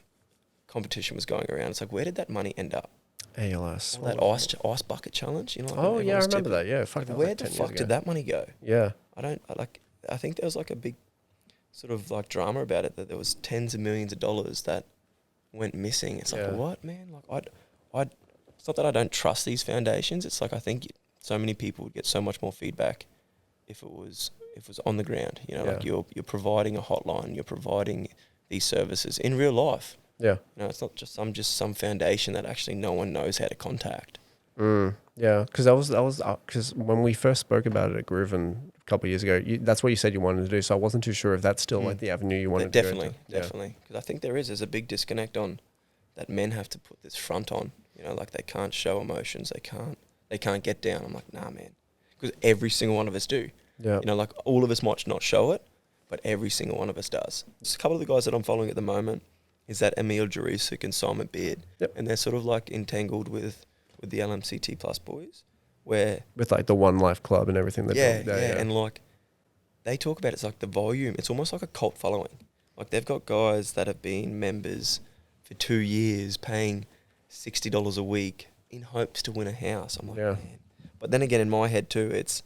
competition was going around, it's like, where did that money end up? ALS. That ice bucket challenge, you know. Like I remember that. Yeah, fuck. Like, where the fuck did that money go? Yeah, I think there was like a big sort of like drama about it that there was tens of millions of dollars that went missing. It's like, what, man? Like, it's not that I don't trust these foundations. It's like I think so many people would get so much more feedback if it was on the ground. You know, like you're providing a hotline, you're providing these services in real life. Yeah. You know, it's not just some foundation that actually no one knows how to contact. Yeah, because that was because when we first spoke about it at Grooven a couple of years ago, that's what you said you wanted to do. So I wasn't too sure if that's still like the avenue you wanted to go to. Definitely. Because I think there's a big disconnect on that men have to put this front on. You know, like they can't show emotions. They can't get down. I'm like, nah, man. Because every single one of us do. Yeah. You know, like all of us might not show it, but every single one of us does. Just a couple of the guys that I'm following at the moment is that Emil Jurisic and Simon Beard. Yep. And they're sort of like entangled with the LMCT Plus boys. With like the One Life Club and everything. Yeah. And like they talk about it's like the volume. It's almost like a cult following. Like they've got guys that have been members for 2 years paying $60 a week in hopes to win a house. I'm like, man. But then again, in my head too, it's,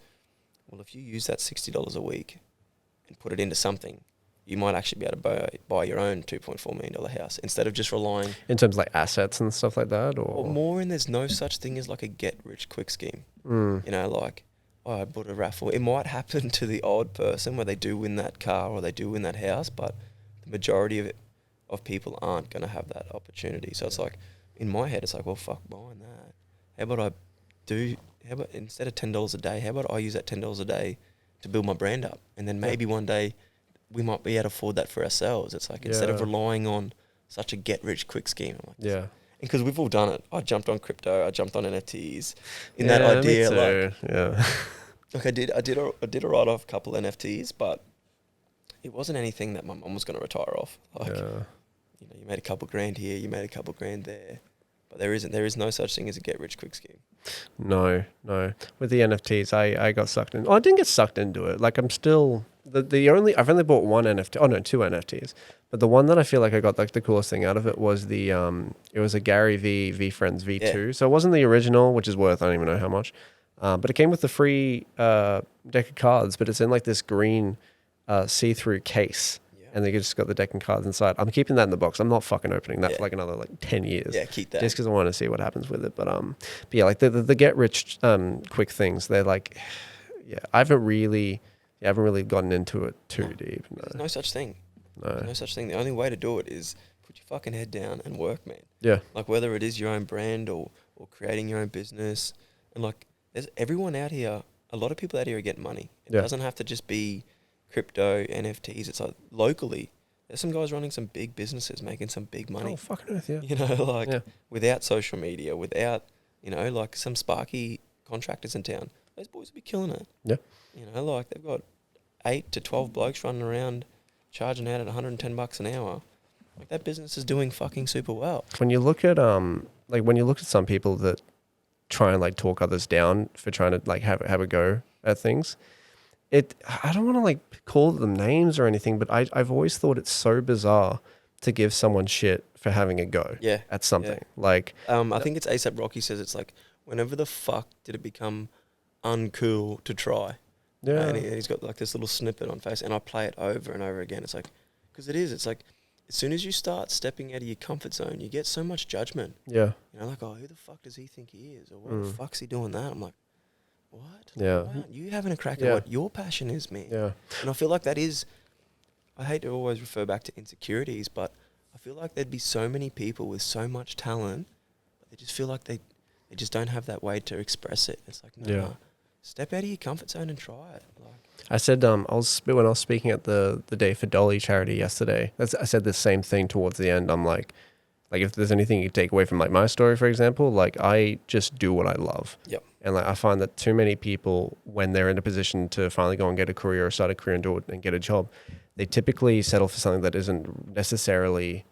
well, if you use that $60 a week and put it into something, you might actually be able to buy your own $2.4 million house instead of just relying... In terms of like assets and stuff like that? Or more, and there's no such thing as like a get-rich-quick scheme. You know, like, I bought a raffle. It might happen to the odd person where they do win that car or they do win that house, but the majority of people aren't going to have that opportunity. So it's like, in my head, it's like, well, fuck buying that. How about instead of $10 a day, how about I use that $10 a day to build my brand up? And then maybe one day... we might be able to afford that for ourselves. It's like instead of relying on such a get-rich-quick scheme. I'm like, and because we've all done it. I jumped on crypto. I jumped on NFTs. That idea, like I did a write-off, a couple NFTs, but it wasn't anything that my mum was going to retire off. Like, you know, you made a couple grand here, you made a couple grand there, but there is no such thing as a get-rich-quick scheme. No. With the NFTs, I got sucked in. Oh, I didn't get sucked into it. Like I'm still. I've only bought one NFT. Oh no, 2 NFTs. But the one that I feel like I got like the coolest thing out of it was the it was a Gary V Friends V2. Yeah. So it wasn't the original, which is worth I don't even know how much. But it came with the free deck of cards. But it's in like this green see-through case, and they just got the deck of cards inside. I'm keeping that in the box. I'm not fucking opening that for like another like 10 years. Yeah, keep that. Just because I want to see what happens with it. But yeah, like the get rich quick things. They're like, I haven't really gotten into it too deep. No. There's no such thing. There's no such thing. The only way to do it is put your fucking head down and work, man. Yeah. Like whether it is your own brand or creating your own business. And like there's everyone out here, a lot of people out here are getting money. It doesn't have to just be crypto, NFTs. It's like locally, there's some guys running some big businesses making some big money. Oh, fucking earth, yeah. You know, like without social media, without, you know, like some Sparky contractors in town. Those boys would be killing it. Yeah. You know, like they've got 8 to 12 blokes running around charging out at $110 an hour. Like that business is doing fucking super well. When you look at some people that try and like talk others down for trying to like have a go at things, I don't want to like call them names or anything, but I've always thought it's so bizarre to give someone shit for having a go at something. Like, I think it's ASAP Rocky says it's like, whenever the fuck did it become uncool to try? Yeah. And he's got like this little snippet on face, and I play it over and over again. It's like, because it's like, as soon as you start stepping out of your comfort zone, you get so much judgment. Yeah. You know, like, oh, who the fuck does he think he is? Or why the fuck's he doing that? I'm like, what? Yeah. Why aren't you having a crack at what your passion is, man? Yeah. And I feel like that is, I hate to always refer back to insecurities, but I feel like there'd be so many people with so much talent, but they just feel like they just don't have that way to express it. It's like, no, step out of your comfort zone and try it. Like, I said, when I was speaking at the Day for Dolly charity yesterday, I said the same thing towards the end. I'm like if there's anything you take away from like my story, for example, like I just do what I love. Yep. And like I find that too many people, when they're in a position to finally go and get a career or start a career and do it and get a job, they typically settle for something that isn't necessarily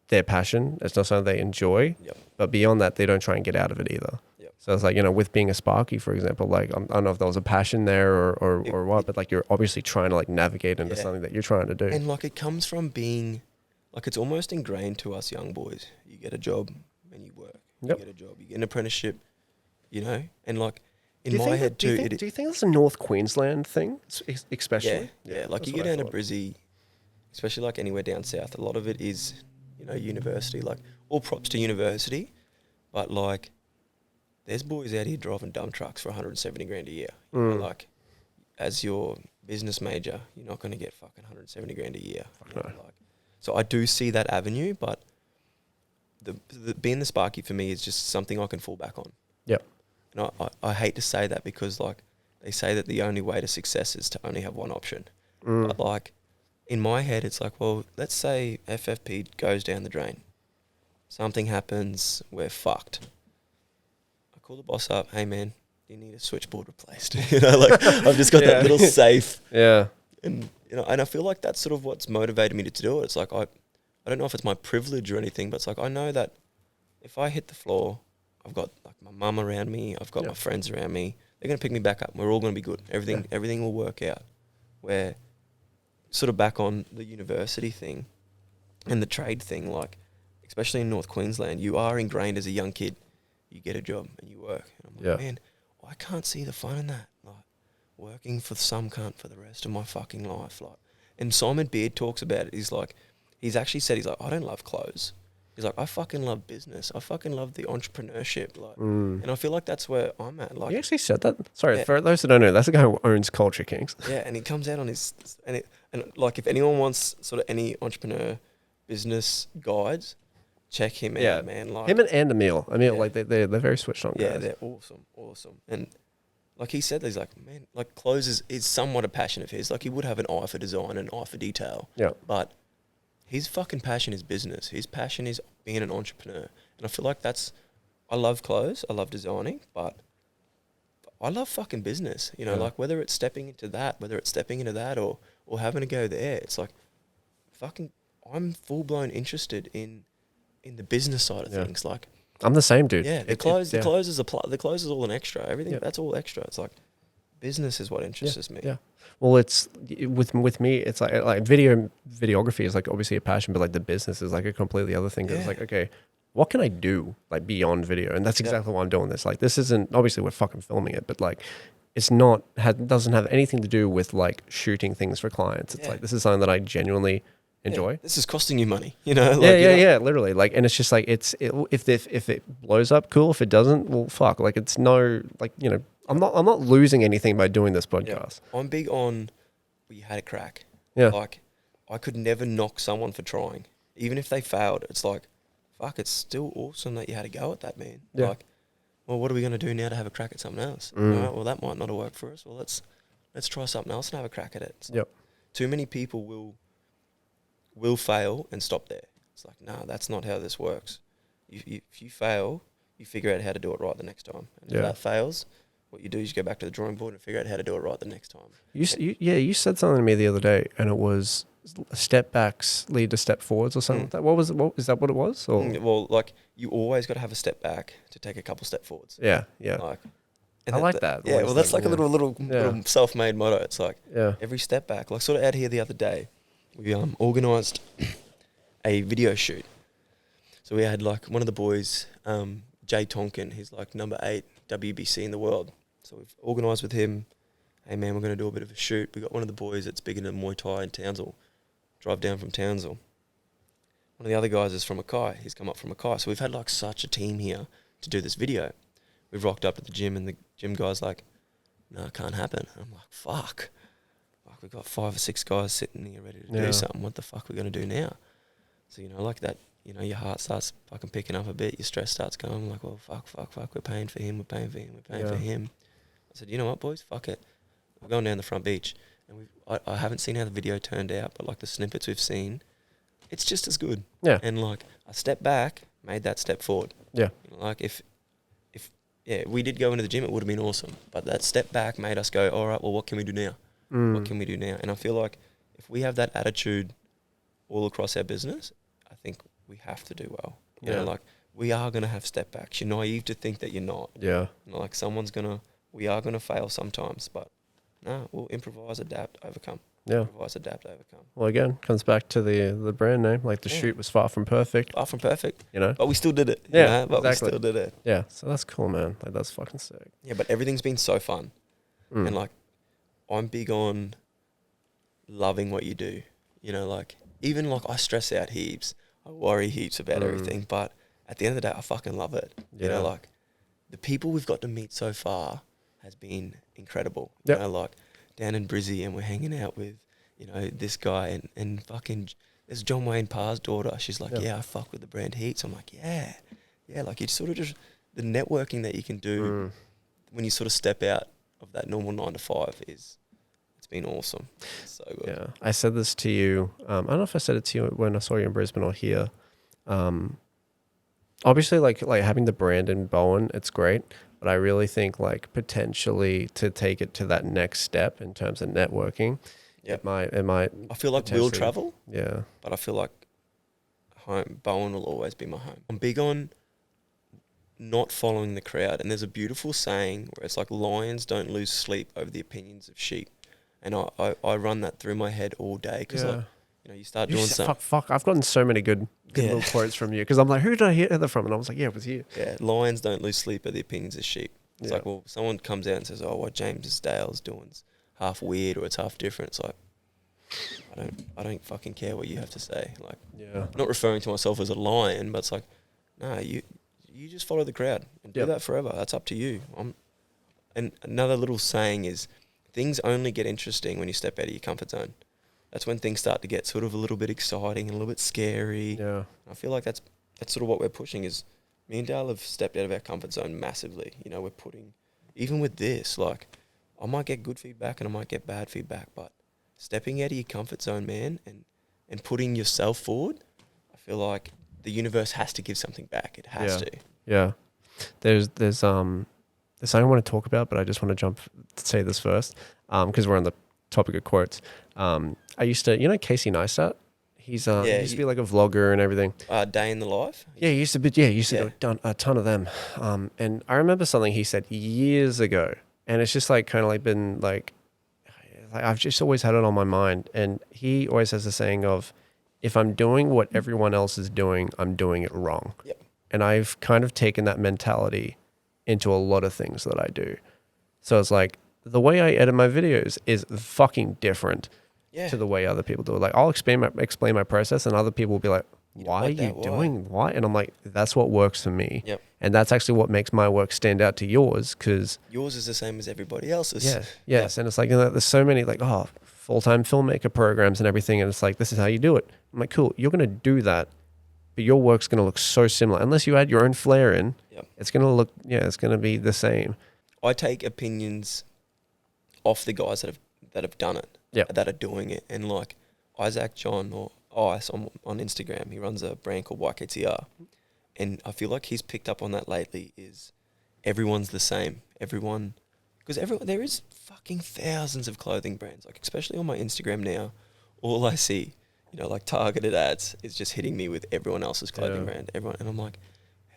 their passion. It's not something they enjoy. Yep. But beyond that, they don't try and get out of it either. Yep. So it's like, you know, with being a Sparky, for example, like I don't know if there was a passion there or what, but like you're obviously trying to like navigate into something that you're trying to do. And like it comes from being, like it's almost ingrained to us young boys. You get a job and you work. You get a job. You get an apprenticeship, you know? And like in my head too. Do you think that's a North Queensland thing, especially? Yeah. Like you get down to Brizzy, especially like anywhere down south, a lot of it is, you know, university. Like all props to university, but like there's boys out here driving dump trucks for 170 grand a year. You know, like as your business major, you're not going to get fucking 170 grand a year. You know, like, so I do see that avenue, but the being the Sparky for me is just something I can fall back on. Yep. And I hate to say that because like they say that the only way to success is to only have one option. But like in my head, it's like, well, let's say FFP goes down the drain. Something happens, we're fucked. I call the boss up, hey man, you need a switchboard replaced. You know, like I've just got that little safe. Yeah. And you know, and I feel like that's sort of what's motivated me to do it. It's like I don't know if it's my privilege or anything, but it's like I know that if I hit the floor, I've got like my mum around me, I've got my friends around me. They're gonna pick me back up. We're all gonna be good. Everything will work out. Where sort of back on the university thing and the trade thing, like especially in North Queensland, you are ingrained as a young kid. You get a job and you work. And I'm like, man, I can't see the fun in that. Like working for some cunt for the rest of my fucking life. Like, and Simon Beard talks about it. He's actually said, he's like, I don't love clothes. He's like, I fucking love business. I fucking love the entrepreneurship. Like, and I feel like that's where I'm at. Like, he actually said that. Sorry, for those that don't know, that's the guy who owns Culture Kings. Yeah, and he comes out on his and like if anyone wants sort of any entrepreneur business guides, check him out, man. Like him and Emil, like they're very switched on guys. Yeah, they're awesome. And like he said, he's like, man, like clothes is somewhat a passion of his. Like he would have an eye for design and eye for detail. Yeah, but his fucking passion is business. His passion is being an entrepreneur. And I feel like I love clothes, I love designing, but I love fucking business. You know, like whether it's stepping into that or having to go there, it's like fucking I'm full blown interested in the business side of things. Like I'm the same dude. Yeah, the clothes is all an extra. Everything that's all extra. It's like business is what interests me. Yeah. Well, it's with me. It's like videography is like obviously a passion, but like the business is like a completely other thing. 'Cause it's like, okay, what can I do like beyond video? And that's exactly why I'm doing this. Like, this isn't obviously we're fucking filming it, but like, it's not doesn't have anything to do with like shooting things for clients. It's like this is something that I genuinely enjoy. This is costing you money, you know. Like, literally. Like, and it's just like if it blows up, cool. If it doesn't, well, fuck. Like, it's no like, you know. I'm not losing anything by doing this podcast. Yeah. I'm big on we had a crack. Yeah. Like I could never knock someone for trying. Even if they failed, it's like, fuck, it's still awesome that you had a go at that, man. Yeah. Like, well, what are we going to do now to have a crack at something else? All right, well, that might not have worked for us. Well, let's try something else and have a crack at it. It's like, too many people will fail and stop there. It's like, nah, that's not how this works. If you fail, you figure out how to do it right the next time. And if that fails, what you do is you go back to the drawing board and figure out how to do it right the next time. You said something to me the other day, and it was step backs lead to step forwards or something like that. What was it? Is that what it was? Or? Well, like you always got to have a step back to take a couple step forwards. Yeah. Like, I like that. Yeah, well, that's like a little self-made motto. It's like every step back. Like sort of out here the other day, we organised a video shoot. So we had like one of the boys, Jay Tonkin, he's like number 8 WBC in the world. So we've organised with him, hey man, we're going to do a bit of a shoot. We got one of the boys that's big into Muay Thai in Townsville, drive down from Townsville. One of the other guys is from Mackay. He's come up from Mackay. So we've had like such a team here to do this video. We've rocked up at the gym and the gym guy's like, no, it can't happen. And I'm like, fuck. Like we've got 5 or 6 guys sitting here ready to do something. What the fuck are we going to do now? So, you know, like that, you know, your heart starts fucking picking up a bit. Your stress starts going. I'm like, well, fuck. We're paying for him. We're paying for him. I said, you know what, boys? Fuck it. We're going down the front beach. And I haven't seen how the video turned out, but like the snippets we've seen, it's just as good. Yeah. And like I stepped back, made that step forward. Yeah. You know, like if we did go into the gym, it would have been awesome. But that step back made us go, all right, well, what can we do now? What can we do now? And I feel like if we have that attitude all across our business, I think we have to do well. You know, like we are going to have step backs. You're naive to think that you're not. Yeah. You know, like we are going to fail sometimes, but no, we'll improvise, adapt, overcome. Yeah. Improvise, adapt, overcome. Well, again, comes back to the brand name. Like the shoot was far from perfect. Far from perfect. You know? But we still did it. Yeah, You know? But exactly. we still did it. Yeah. So that's cool, man. Like that's fucking sick. Yeah, but everything's been so fun. And like, I'm big on loving what you do. You know, like, even like I stress out heaps. I worry heaps about everything. But at the end of the day, I fucking love it. Yeah. You know, like, the people we've got to meet so far has been incredible. Yep. You know, like, down in Brizzy and we're hanging out with, you know, this guy and fucking, there's John Wayne Parr's daughter. She's like, I fuck with the brand Heats. I'm like, yeah, like you sort of just, the networking that you can do when you sort of step out of that normal 9 to 5 it's been awesome. It's so good. Yeah. I said this to you. I don't know if I said it to you when I saw you in Brisbane or here. Obviously like having the brand in Bowen, it's great. But I really think like potentially to take it to that next step in terms of networking, it might. I feel like we'll travel. Yeah. But I feel like Bowen will always be my home. I'm big on not following the crowd. And there's a beautiful saying where it's like lions don't lose sleep over the opinions of sheep. And I run that through my head all day because like, you know, you start doing something. Fuck. I've gotten so many good little quotes from you because I'm like, who did I hear that from? And I was like, yeah, it was you. Yeah, lions don't lose sleep at the opinions of sheep. It's like, well, someone comes out and says, oh, what James Dale's doing is half weird or it's half different. It's like, I don't fucking care what you have to say. Like, not referring to myself as a lion, but it's like, no, you just follow the crowd and do that forever. That's up to you. And another little saying is, things only get interesting when you step out of your comfort zone. That's when things start to get sort of a little bit exciting and a little bit scary. Yeah. I feel like that's sort of what we're pushing is, me and Dale have stepped out of our comfort zone massively. You know, we're putting, even with this, like, I might get good feedback and I might get bad feedback, but stepping out of your comfort zone, man, and putting yourself forward, I feel like the universe has to give something back. It has to. Yeah. There's something I want to talk about, but I just want to say this first, because we're on the topic of quotes. I used to, you know, Casey Neistat? He used to be like a vlogger and everything. Day in the life? Yeah, he used to do a ton of them. And I remember something he said years ago, and it's just like kind of like been like I've just always had it on my mind. And he always has the saying of, if I'm doing what everyone else is doing, I'm doing it wrong. Yep. And I've kind of taken that mentality into a lot of things that I do. So it's like, the way I edit my videos is fucking different to the way other people do it. Like, I'll explain my process, and other people will be like, why are you doing why? And I'm like, that's what works for me. Yep. And that's actually what makes my work stand out to yours, because yours is the same as everybody else's. Yes. And it's like, you know, there's so many like, full-time filmmaker programs and everything. And it's like, this is how you do it. I'm like, cool, you're going to do that, but your work's going to look so similar. Unless you add your own flair in, it's going to look, it's going to be the same. I take opinions off the guys that have done it, that are doing it. And like Isaac John or Ice on Instagram, he runs a brand called YKTR. And I feel like he's picked up on that lately, is everyone's the same. Because there is fucking thousands of clothing brands, like especially on my Instagram now, all I see, you know, like targeted ads is just hitting me with everyone else's clothing brand. And I'm like,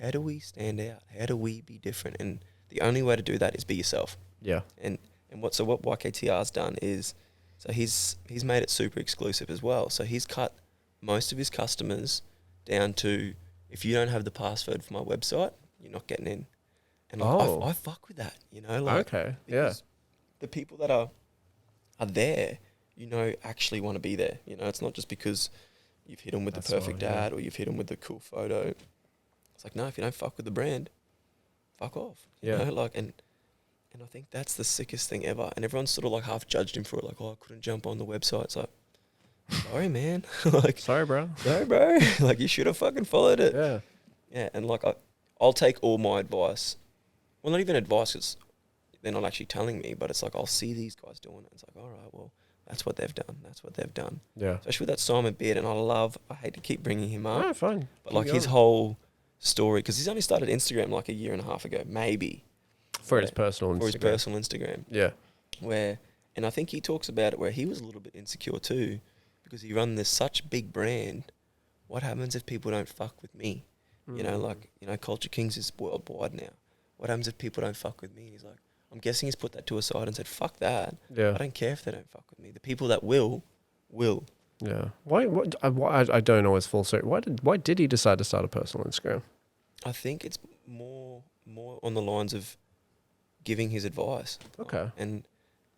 how do we stand out? How do we be different? And the only way to do that is be yourself. Yeah. And what YKTR's done is, so he's made it super exclusive as well. So he's cut most of his customers down to, if you don't have the password for my website, you're not getting in. And like, I fuck with that, you know, like, okay, yeah, the people that are there, you know, actually want to be there. You know, it's not just because you've hit them with the perfect ad or you've hit them with the cool photo. It's like, no, if you don't fuck with the brand, fuck off. You know, like, and I think that's the sickest thing ever. And everyone's sort of like half judged him for it, like, oh, I couldn't jump on the website. It's like, sorry, man. Like, sorry, bro. Sorry, bro. Like, you should have fucking followed it. Yeah. Yeah, and like, I'll take all my advice. Well, not even advice, because they're not actually telling me, but it's like, I'll see these guys doing it. It's like, all right, well, that's what they've done. That's what they've done. Yeah. Especially with that Simon Beard, and I hate to keep bringing him up. No, fine. But like his whole story, because he's only started Instagram like a year and a half ago, maybe. For his personal Instagram. For his personal Instagram. Yeah. And I think he talks about it where he was a little bit insecure too, because he run this such big brand. What happens if people don't fuck with me? You know, like, you know, Culture Kings is worldwide now. What happens if people don't fuck with me? And he's like, I'm guessing he's put that to a side and said, fuck that. Yeah. I don't care if they don't fuck with me. The people that will. Yeah. Why I don't know his full story. Why did he decide to start a personal Instagram? I think it's more on the lines of giving his advice. Okay. And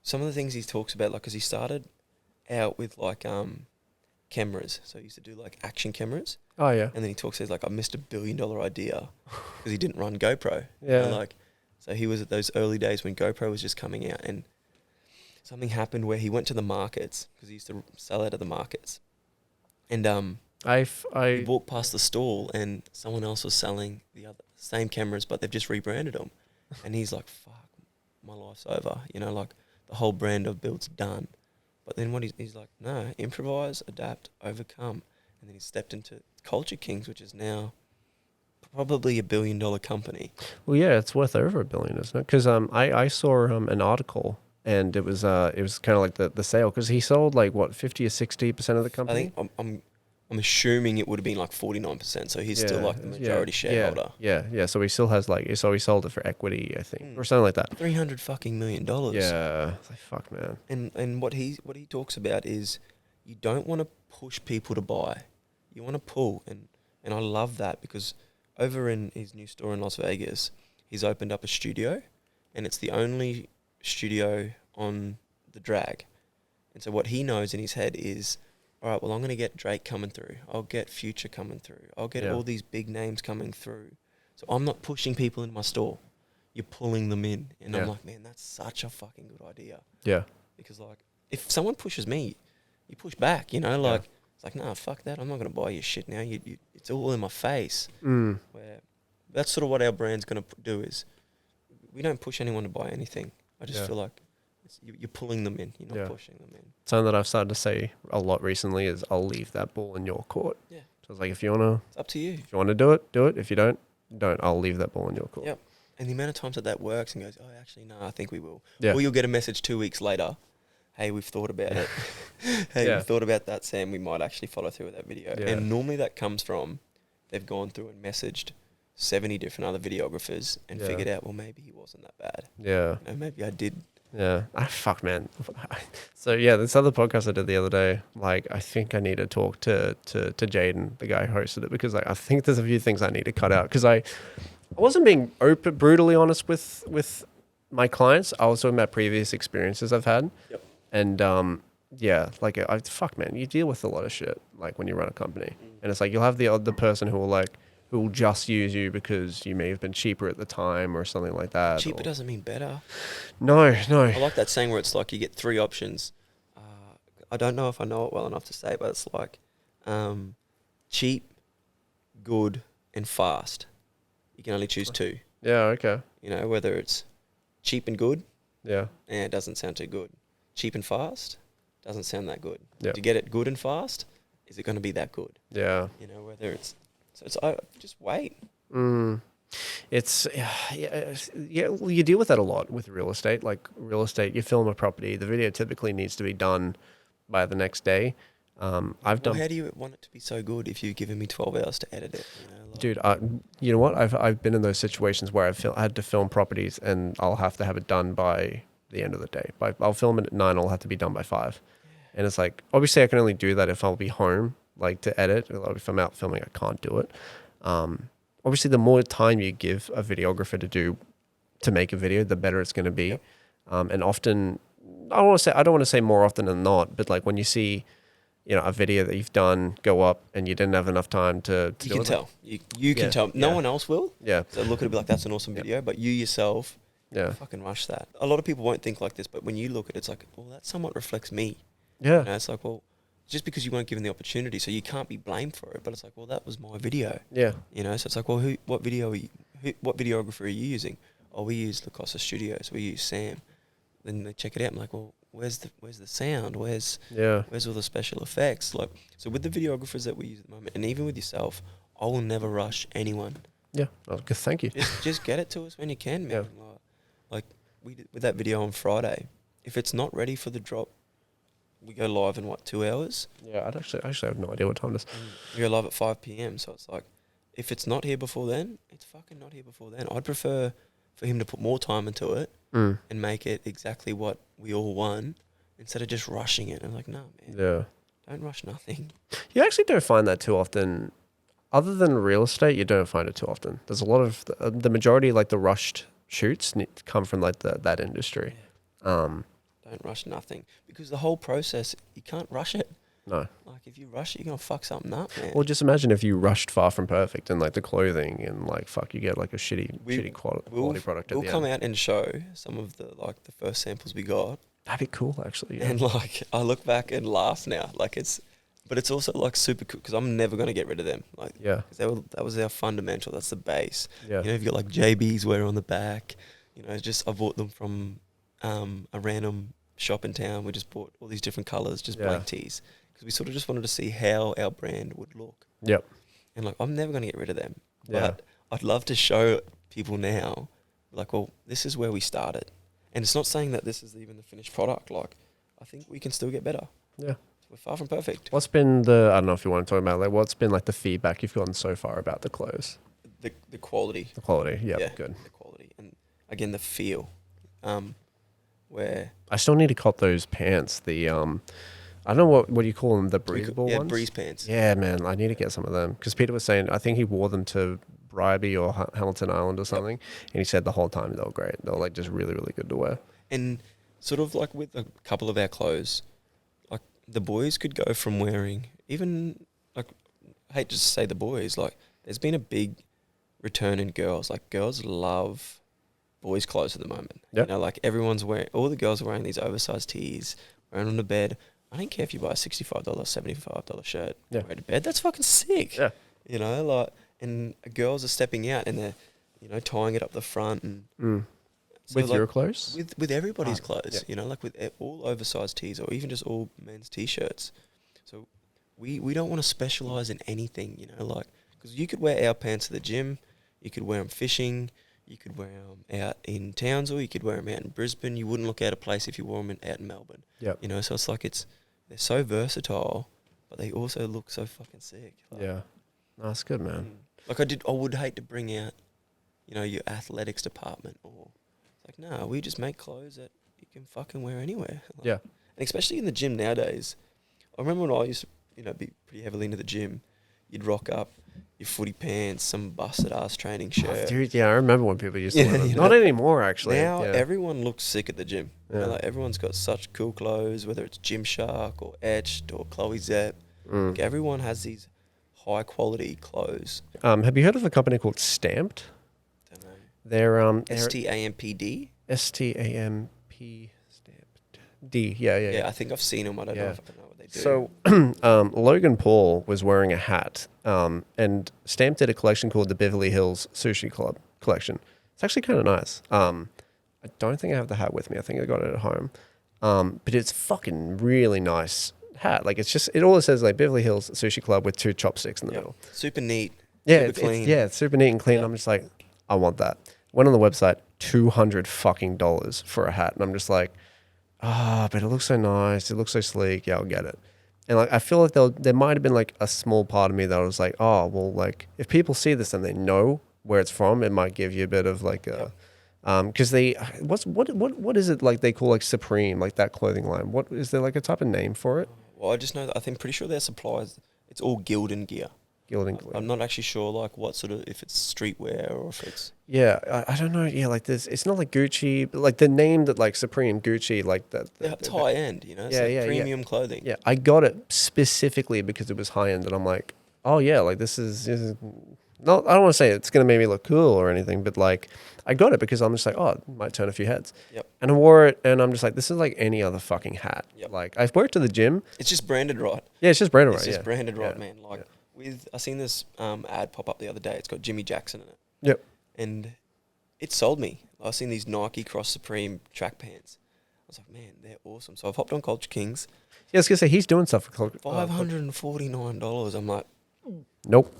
some of the things he talks about, like, because he started out with like cameras. So he used to do like action cameras. Oh yeah. And then he talks, he's like, I missed $1 billion idea because he didn't run GoPro. Yeah. You know, like, so he was at those early days when GoPro was just coming out, and something happened where he went to the markets, because he used to sell out of the markets. And he walked past the stall and someone else was selling the same cameras, but they've just rebranded them. And he's like, fuck, my life's over. You know, like, the whole brand I've built's done. But then he's like, no, improvise, adapt, overcome. And then he stepped into Culture Kings, which is now probably $1 billion company. Well, yeah, it's worth over $1 billion, isn't it? Because I saw an article, and it was kind of like the sale, because he sold like what 50 or 60% of the company. I think I'm assuming it would have been like 49%. So he's still like the majority shareholder. Yeah. So he still has he sold it for equity, I think, or something like that. $300 million. Yeah, it's like, fuck, man. And what he talks about is, you don't want to push people to buy, you want to pull, and I love that, because over in his new store in Las Vegas, he's opened up a studio, and it's the only studio on the drag. And so what he knows in his head is, all right, well, I'm going to get Drake coming through. I'll get Future coming through. I'll get all these big names coming through. So I'm not pushing people in my store. You're pulling them in. And I'm like, man, that's such a fucking good idea. Yeah. Because, like, if someone pushes me, you push back, you know? Like, it's like, nah, fuck that. I'm not going to buy your shit now. It's all in my face. Where that's sort of what our brand's going to do is, we don't push anyone to buy anything. I just feel like you're pulling them in. You're not pushing them in. Something that I've started to say a lot recently is, I'll leave that ball in your court. Yeah. So it's like, if you want to... It's up to you. If you want to do it, do it. If you don't. I'll leave that ball in your court. Yep. And the amount of times that works and goes, oh, actually, no, I think we will. Yeah. Or you'll get a message 2 weeks later, hey, we've thought about it. We've thought about that, Sam. We might actually follow through with that video. Yeah. And normally that comes from, they've gone through and messaged 70 different other videographers and figured out, well, maybe he wasn't that bad. Yeah. You know, maybe I did. Yeah. Fuck, man. So, yeah, this other podcast I did the other day, like, I think I need to talk to Jaden, the guy who hosted it, because like, I think there's a few things I need to cut out, because I wasn't being brutally honest with my clients. I was talking about previous experiences I've had. Yep. And, like, fuck, man, you deal with a lot of shit, like, when you run a company. And it's like, you'll have the person who will just use you because you may have been cheaper at the time or something like that. Cheaper doesn't mean better. No. I like that saying where it's like, you get 3 options. I don't know if I know it well enough to say, but it's like cheap, good, and fast. You can only choose 2. Yeah, okay. You know, whether it's cheap and good, it doesn't sound too good. Cheap and fast, doesn't sound that good. Yeah. To get it good and fast, is it going to be that good? Yeah. You know, whether it's... So it's just wait. It's you deal with that a lot with real estate. Like real estate, you film a property, the video typically needs to be done by the next day. How do you want it to be so good if you've given me 12 hours to edit it? You know, like, dude, you know what? I've been in those situations where I had to film properties and I'll have to have it done by the end of the day. I'll film it at 9, I'll have to be done by 5. And it's like, obviously I can only do that if I'll be home like to edit. If I'm out filming, I can't do it. Obviously, the more time you give a videographer to make a video, the better it's going to be. Yep. And often, I don't want to say more often than not, but like when you see, a video that you've done go up and you didn't have enough time to you can tell. You can tell. No one else will. Yeah. So look at it, be like, that's an awesome video, but you yourself, fucking rush that. A lot of people won't think like this, but when you look at it, it's like, well, that somewhat reflects me. Yeah. It's like, well, just because you weren't given the opportunity, so you can't be blamed for it. But it's like, well, that was my video. Yeah. So it's like, well, what videographer are you using? Oh, we use La Costa Studios. We use Sam. Then they check it out. I'm like, well, where's the sound? Where's all the special effects? Like, so with the videographers that we use at the moment, and even with yourself, I will never rush anyone. Yeah. Oh, good. Thank you. Just get it to us when you can, man. Yeah. Like we did with that video on Friday. If it's not ready for the drop, we go live in 2 hours? Yeah, I actually have no idea what time it is. We go live at 5 p.m. So it's like, if it's not here before then, it's fucking not here before then. I'd prefer for him to put more time into it and make it exactly what we all want instead of just rushing it. I'm like, no, man. Yeah. Don't rush nothing. You actually don't find that too often. Other than real estate, you don't find it too often. There's a lot of the majority, like the rushed shoots, come from like that industry. Yeah. Don't rush nothing because the whole process, you can't rush it. No. Like if you rush it, you're going to fuck something up, man. Well, just imagine if you rushed Far From Perfect and like the clothing and like, fuck, you get like a shitty quality product at the end. We'll come out and show some of the first samples we got. That'd be cool, actually. Yeah. And like, I look back and laugh now. Like but it's also like super cool because I'm never going to get rid of them. Like, yeah. Because that was our fundamental. That's the base. Yeah. You've got like JB's wear on the back. I bought them from a random shop in town. We just bought all these different colours, just blank tees. Because we sort of just wanted to see how our brand would look. Yep. And like, I'm never going to get rid of them. But I'd love to show people now, like, well, this is where we started. And it's not saying that this is even the finished product. Like, I think we can still get better. Yeah. We're far from perfect. What's been I don't know if you want to talk about, like, what's been like the feedback you've gotten so far about the clothes? The quality. The quality, yeah, good. The quality. And again, the feel. Where I still need to cop those pants. The I don't know what do you call them, the breathable ones? Yeah, breeze pants. Yeah, man, I need to get some of them because Peter was saying I think he wore them to Bribey or Hamilton Island or something, and he said the whole time they were great. They were like just really, really good to wear. And sort of like with a couple of our clothes, like the boys could go from wearing even like I hate to say the boys, like there's been a big return in girls. Like girls love boys' clothes at the moment. Yep. Like everyone's wearing, all the girls are wearing these oversized tees, wearing on the bed. I don't care if you buy a $65, $75 shirt, wear to bed. That's fucking sick. Yeah. And girls are stepping out and they're, tying it up the front and so with your clothes, with everybody's clothes. Yeah. Like with all oversized tees or even just all men's t-shirts. So we don't want to specialize in anything. Like because you could wear our pants to the gym, you could wear them fishing. You could wear them out in Townsville. You could wear them out in Brisbane. You wouldn't look out of place if you wore them out in Melbourne. Yep. So it's like they're so versatile, but they also look so fucking sick. Like, yeah. No, that's good, man. Like I would hate to bring out, your athletics department or it's like, no, we just make clothes that you can fucking wear anywhere. Like, yeah. And especially in the gym nowadays. I remember when I used to, be pretty heavily into the gym, you'd rock up your footy pants, some busted ass training shirt. Oh, dude, yeah, I remember when people used to wear them. Not anymore, actually. Now everyone looks sick at the gym. Yeah. Like everyone's got such cool clothes, whether it's Gymshark or Etched or Chloe Zepp. Like everyone has these high quality clothes. Have you heard of a company called Stamped? Don't know. They're STAMPD? STAMP Stamped D. Yeah. Yeah, I think I've seen them. I don't know what they do. So Logan Paul was wearing a hat, and Stamped did a collection called the Beverly Hills Sushi Club collection. It's actually kind of nice. I don't think I have the hat with me. I think I got it at home. But it's fucking really nice hat. Like it all says like Beverly Hills Sushi Club with 2 chopsticks in the middle. Super neat. Yeah, super clean. It's super neat and clean. Yeah. I'm just like, I want that. Went on the website, $200 fucking for a hat, and I'm just like, but it looks so nice. It looks so sleek. Yeah, I'll get it. And like, I feel like there might have been like a small part of me that was like, oh, well, like if people see this and they know where it's from, it might give you a bit of like a, because what is it like they call like Supreme, like that clothing line? What is there like a type of name for it? Well, I just know that I'm pretty sure their suppliers, it's all Gildan gear. Gilding. I'm not actually sure like what sort of, if it's streetwear or if it's. Yeah, I don't know. Yeah, like this, it's not like Gucci, but like the name that like Supreme, Gucci, like that. Yeah, it's high end, you know. It's Yeah, like yeah, premium clothing. Yeah, I got it specifically because it was high end, and I'm like, oh yeah, like this is not. I don't want to say it's gonna make me look cool or anything, but like I got it because I'm just like, oh, it might turn a few heads. Yep. And I wore it, and I'm just like, this is like any other fucking hat. Yep. Like I've worked at the gym. It's just branded right. Yeah, it's just branded It's right. just branded right, Yeah. man. Like I seen this ad pop up the other day. It's got Jimmy Jackson in it. Yep. And it sold me. I seen these Nike Cross Supreme track pants. I was like, man, they're awesome. So I've hopped on Culture Kings. Yeah, I was gonna say he's doing stuff for $549. I'm like, nope.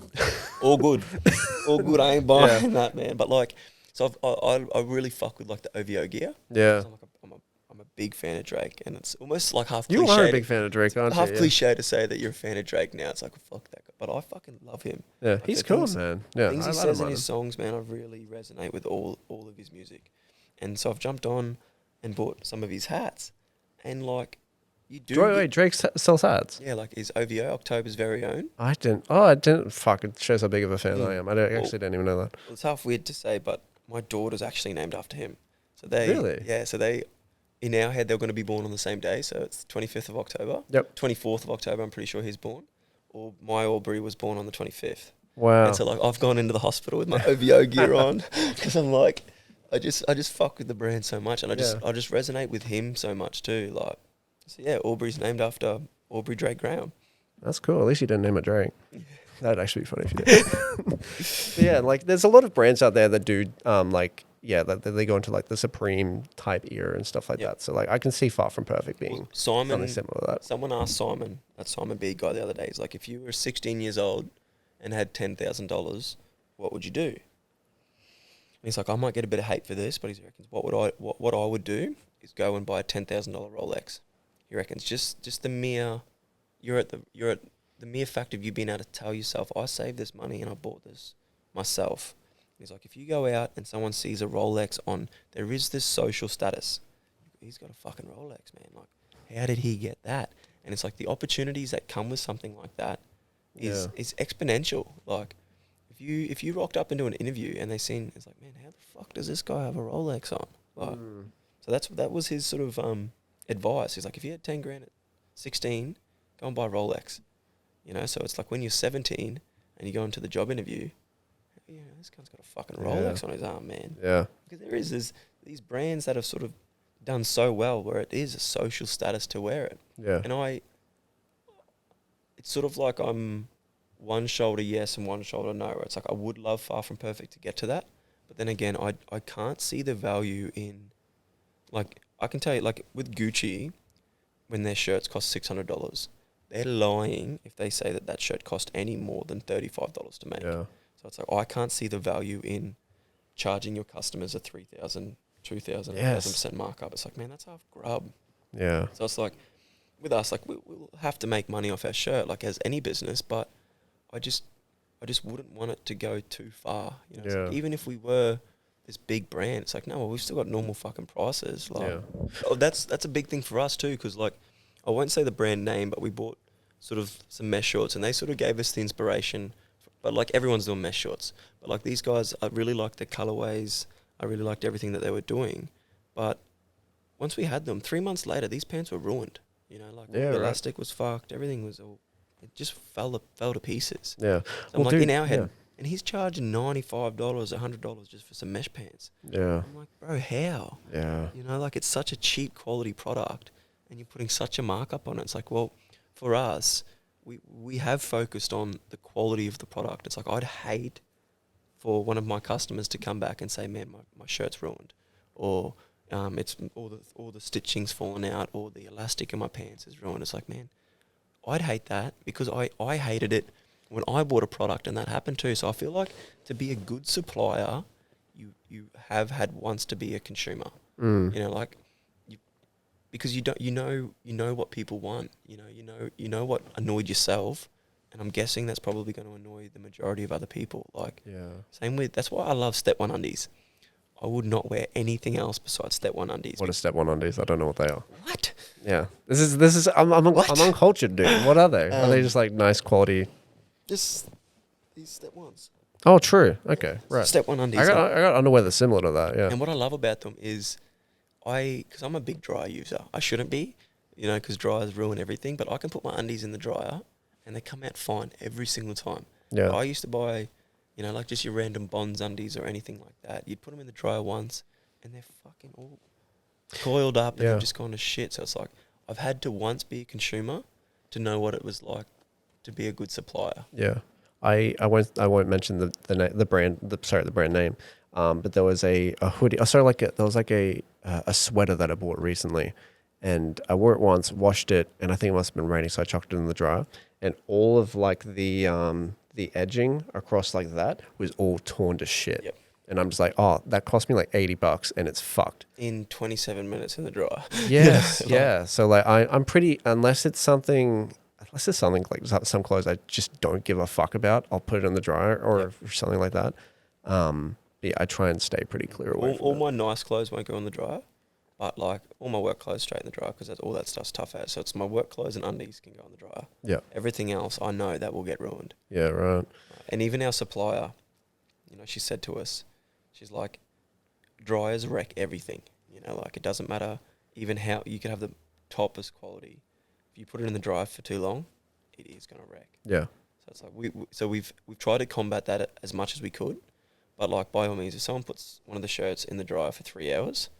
all good, all good. I ain't buying that, man. But like, so I really fuck with like the OVO gear. Yeah. I'm a big fan of Drake, and it's almost like half. You cliche are a big fan of Drake, aren't you? Half cliche to say that you're a fan of Drake now. It's like, fuck that guy. But I fucking love him. Yeah, Like, he's the cool, things- man. Yeah, things I he like says him, in his songs, man, I really resonate with all of his music. And so I've jumped on and bought some of his hats. And like, you do. Wait, Drake sells hats? Yeah, like his OVO, October's very own. I didn't. Fuck, it shows how big of a fan I am. I Well, actually didn't even know that. Well, it's half weird to say, but my daughter's actually named after him. So they. Really? Yeah, so they, in our head, they're going to be born on the same day. So it's 25th of October. Yep. 24th of October, I'm pretty sure he's born. Or my Aubrey was born on the 25th. Wow. And so like I've gone into the hospital with my OVO gear on because I'm like, I just fuck with the brand so much, and I just resonate with him so much too. Like, so yeah, Aubrey's named after Aubrey Drake Graham. That's cool. At least you didn't name it Drake. That'd actually be funny if you did. But yeah, like there's a lot of brands out there that do that they go into like the Supreme type ear and stuff like that. So like I can see Far From Perfect being something similar to that. Someone asked Simon, that Simon B guy the other day, he's like, if you were 16 years old and had $10,000, what would you do? And he's like, I might get a bit of hate for this, but he reckons what I would do is go and buy a $10,000 Rolex. He reckons just the mere the mere fact of you being able to tell yourself, I saved this money and I bought this myself. He's like, if you go out and someone sees a Rolex on, there is this social status. He's got a fucking Rolex, man. Like, how did he get that? And it's like the opportunities that come with something like that is exponential. Like, if you rocked up into an interview and they seen, it's like, man, how the fuck does this guy have a Rolex on? Like, so that was his sort of advice. He's like, if you had 10 grand at 16, go and buy a Rolex. You know, so it's like when you're 17 and you go into the job interview, yeah, this guy's got a fucking Rolex on his arm, man. Yeah. Because there's these brands that have sort of done so well where it is a social status to wear it. Yeah. And it's sort of like I'm one shoulder yes and one shoulder no. Where it's like I would love Far From Perfect to get to that. But then again, I can't see the value in, like, I can tell you, like, with Gucci, when their shirts cost $600, they're lying if they say that shirt cost any more than $35 to make. Yeah. So it's like, I can't see the value in charging your customers a 3,000, 2,000, 1,000% markup. It's like, man, that's half grub. Yeah. So it's like, with us, like, we'll have to make money off our shirt, like as any business, but I just wouldn't want it to go too far. You know, it's like, even if we were this big brand, it's like, no, well, we've still got normal fucking prices. Like, that's a big thing for us too, because like, I won't say the brand name, but we bought sort of some mesh shorts, and they sort of gave us the inspiration. But like, everyone's doing mesh shorts, but like these guys, I really liked the colorways. I really liked everything that they were doing. But once we had them, 3 months later, these pants were ruined. You know, like the elastic was fucked. Everything was all, it just fell to pieces. Yeah. So I'm like, in our head, and he's charging $95, $100 just for some mesh pants. Yeah. I'm like, bro, how? Yeah. You know, like, it's such a cheap quality product, and you're putting such a markup on it. It's like, well, for us, we have focused on the quality of the product. It's like, I'd hate for one of my customers to come back and say, man, my shirt's ruined, or it's all the stitching's fallen out, or the elastic in my pants is ruined. It's like, man, I'd hate that, because I hated it when I bought a product and that happened too. So I feel like to be a good supplier, you have had once to be a consumer. You know, like, because you know what people want. You know what annoyed yourself, and I'm guessing that's probably going to annoy the majority of other people. Like, same with, that's why I love Step 1 undies. I would not wear anything else besides Step 1 undies. What are Step 1 undies? I don't know what they are. What? Yeah. This is I'm uncultured, dude. What are they? Are they just like nice quality? Just these Step 1s. Oh, true. Okay, right. Step 1 undies. I got underwear that's similar to that, yeah. And what I love about them is because I'm a big dryer user. I shouldn't be, because dryers ruin everything, but I can put my undies in the dryer and they come out fine every single time. Yeah. I used to buy, like just your random Bonds undies or anything like that. You'd put them in the dryer once and they're fucking all coiled up and they've just gone to shit. So it's like, I've had to once be a consumer to know what it was like to be a good supplier. Yeah. I won't mention the brand name. But there was a hoodie. There was like a sweater that I bought recently, and I wore it once, washed it, and I think it must have been raining, so I chucked it in the dryer, and all of like the edging across like that was all torn to shit. Yep. And I'm just like, oh, that cost me like $80 and it's fucked. In 27 minutes in the dryer. Yes, yeah. So like I'm pretty, unless it's something like some clothes I just don't give a fuck about, I'll put it in the dryer or something like that. Yeah, I try and stay pretty clear away from all my nice clothes won't go in the dryer, but like all my work clothes straight in the dryer because all that stuff's tough as. So it's my work clothes and undies can go in the dryer. Yeah. Everything else I know that will get ruined. Yeah, right. And even our supplier, she said to us, she's like, dryers wreck everything. Like it doesn't matter even how you could have the toppest quality. If you put it in the dryer for too long, it is going to wreck. Yeah. So it's like we've tried to combat that as much as we could. But like by all means, if someone puts one of the shirts in the dryer for 3 hours,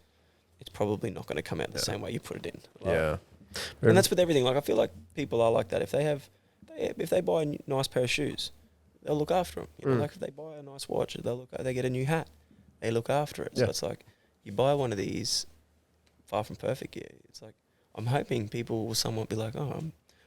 it's probably not going to come out the same way you put it in. Like, yeah. And that's with everything. Like I feel like people are like that. If they buy a nice pair of shoes, they'll look after them. Like if they buy a nice watch, they get a new hat, they look after it. So it's like you buy one of these Far From Perfect gear. It's like I'm hoping people will somewhat be like, oh,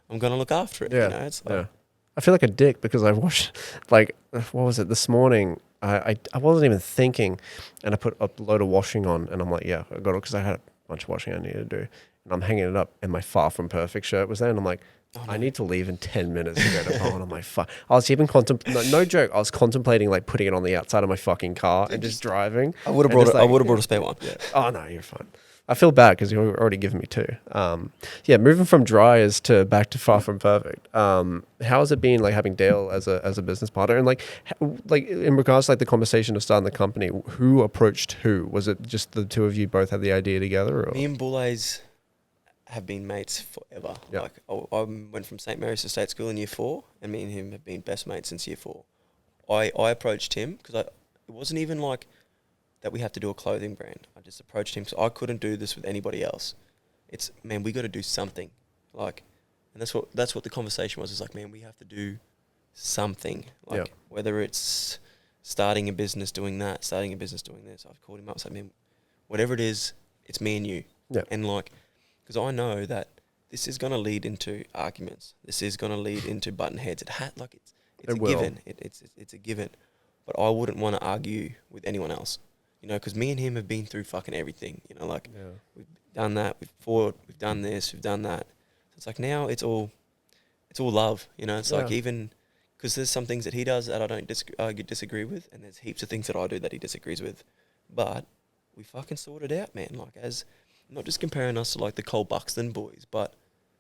I'm going to look after it. Yeah. It's like, I feel like a dick because I washed like what was it this morning? I wasn't even thinking, and I put a load of washing on, and I'm like, yeah, I got it because I had a bunch of washing I needed to do, and I'm hanging it up, and my Far From Perfect shirt was there, and I'm like, I need to leave in 10 minutes to go to home, and I'm like, fuck. I was even no joke, I was contemplating like putting it on the outside of my fucking car and just driving. I would have brought a spare one. Yeah. Oh no, you're fine. I feel bad because you've already given me two. Moving from dryers to back to Far From Perfect. How has it been like having Dale as a business partner, and like in regards to like the conversation of starting the company, who approached who? Was it just the two of you both had the idea together? Or? Me and Boulays have been mates forever. Yeah. Like I went from St. Mary's to State School in year 4, and me and him have been best mates since year 4. I approached him because it wasn't even like that we have to do a clothing brand. I just approached him because I couldn't do this with anybody else. It's, man, we got to do something. Like, and that's what the conversation was. It's like, man, we have to do something. Like, whether it's starting a business doing that, starting a business doing this. I've called him up and said, man, whatever it is, it's me and you. Yeah. And like, because I know that this is going to lead into arguments. This is going to lead into button heads. It's a given. It's a given. But I wouldn't want to argue with anyone else. Because me and him have been through fucking everything. We've done that, we've fought, we've done this, we've done that. So it's like now it's all love. It's like even because there's some things that he does that I don't disagree with, and there's heaps of things that I do that he disagrees with. But we fucking sort it out, man. Like as not just comparing us to like the Cole Buxton boys, but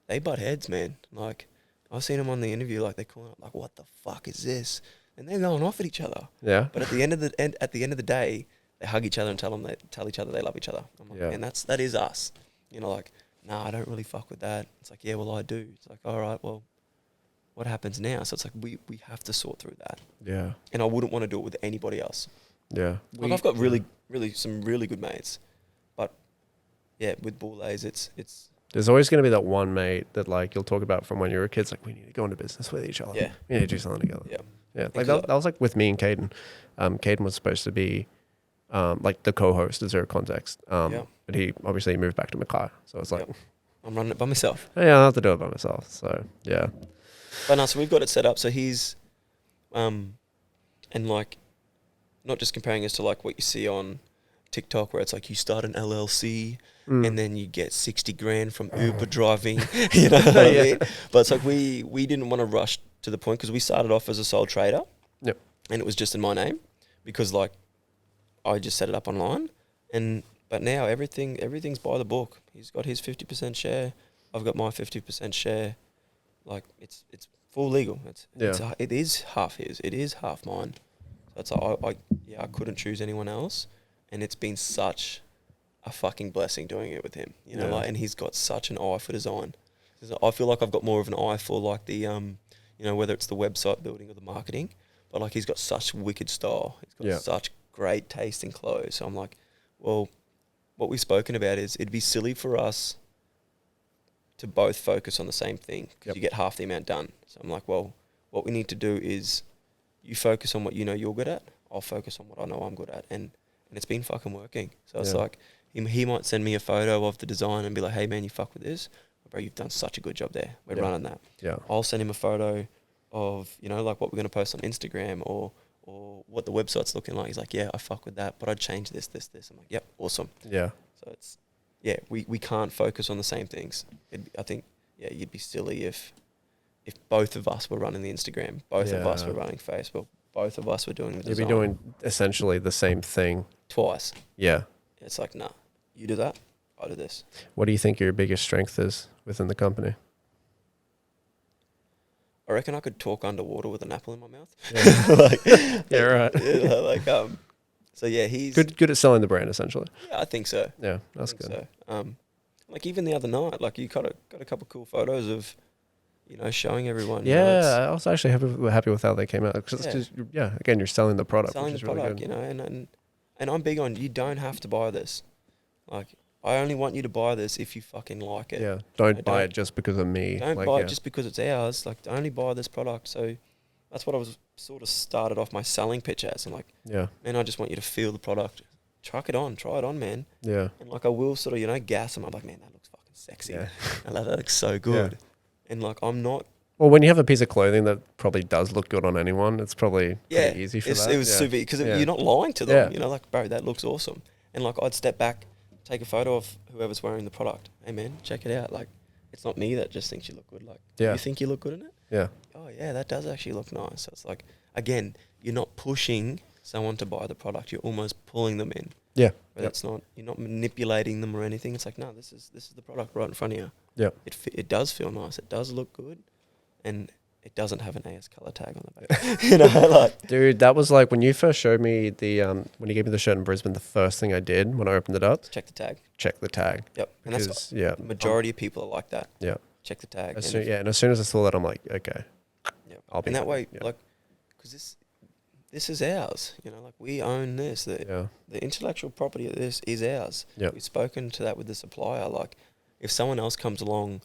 they butt heads, man. Like I've seen them on the interview, like they're calling up, like, what the fuck is this? And they're going off at each other. Yeah. But at the end of the day, they hug each other and tell each other they love each other. I'm like, man, that is us. Like, nah, I don't really fuck with that. It's like, yeah, well, I do. It's like, all right, well, what happens now? So it's like we have to sort through that. Yeah. And I wouldn't want to do it with anybody else. Yeah. Like I've got really some really good mates, but yeah, with Boulays, it's. There's always going to be that one mate that like you'll talk about from when you were kids. Like we need to go into business with each other. Yeah. We need to do something together. Yeah. Yeah. Like that was like with me and Caden. Caden was supposed to be. Like the co-host of Zero Context. But he obviously moved back to Mackay. So it's like... I'm running it by myself. Yeah, I'll have to do it by myself. So, yeah. But no, so we've got it set up. So he's... and like, not just comparing us to like what you see on TikTok where it's like you start an LLC and then you get 60 grand from Uber driving. You know what I mean? But it's like we didn't want to rush to the point because we started off as a sole trader. Yep. And it was just in my name because like, I just set it up online, but now everything's by the book. He's got his 50% share. I've got my 50% share. Like it's full legal. It is half his. It is half mine. So it's I couldn't choose anyone else, and it's been such a fucking blessing doing it with him. You know, and he's got such an eye for design. I feel like I've got more of an eye for like the whether it's the website building or the marketing, but like he's got such wicked style. He's got such great taste in clothes. So I'm like, well, what we've spoken about is it'd be silly for us to both focus on the same thing because you get half the amount done. So I'm like, well, what we need to do is you focus on what you know you're good at. I'll focus on what I know I'm good at. And it's been fucking working. So it's like he might send me a photo of the design and be like, hey, man, you fuck with this. Bro, you've done such a good job there. We're running that. Yeah. I'll send him a photo of, like what we're going to post on Instagram or what the website's looking like. He's like, yeah, I fuck with that, but I'd change this. I'm like, yep, awesome. Yeah. So it's, we can't focus on the same things. I think, you'd be silly if both of us were running the Instagram, both of us were running Facebook, both of us were doing the design. You'd be doing essentially the same thing. Twice. Yeah. It's like, nah, you do that, I do this. What do you think your biggest strength is within the company? I reckon I could talk underwater with an apple in my mouth. Yeah, right. So he's good at selling the brand essentially. Yeah, I think so. Yeah, that's good. So. Like even the other night, like you got a couple of cool photos of, showing everyone. Yeah, I was actually happy with how they came out because again, you're selling the product. Selling which the is product, really good. And I'm big on you don't have to buy this. Like I only want you to buy this if you fucking like it. Yeah, don't buy it just because of me. Don't buy it just because it's ours. Like only buy this product. So that's what I was sort of started off my selling pitch as. And like, man, I just want you to feel the product. Try it on, man. Yeah. And like I will sort of, gas them. I'm like, man, that looks fucking sexy. Yeah. And like, that looks so good. Yeah. And like I'm not. Well, when you have a piece of clothing that probably does look good on anyone, it's probably pretty easy for that. It was super because you're not lying to them. Like, bro, that looks awesome. And like I'd step back, take a photo of whoever's wearing the product. Hey man, check it out. Like, it's not me that just thinks you look good. Like, you think you look good in it? Yeah. Oh yeah, that does actually look nice. So it's like, again, you're not pushing someone to buy the product. You're almost pulling them in. Yeah. But it's not. You're not manipulating them or anything. It's like, no, this is the product right in front of you. Yeah. It does feel nice. It does look good, and it doesn't have an AS color tag on the back. Dude, that was like when you first showed me the when you gave me the shirt in Brisbane. The first thing I did when I opened it up, check the tag. Check the tag. Yep. And that's the majority of people are like that. Yeah. Check the tag. And as soon as I saw that, I'm like, okay. Yeah. I'll be. And that way, like, because this is ours. Like we own this. The intellectual property of this is ours. Yep. We've spoken to that with the supplier. Like, if someone else comes along,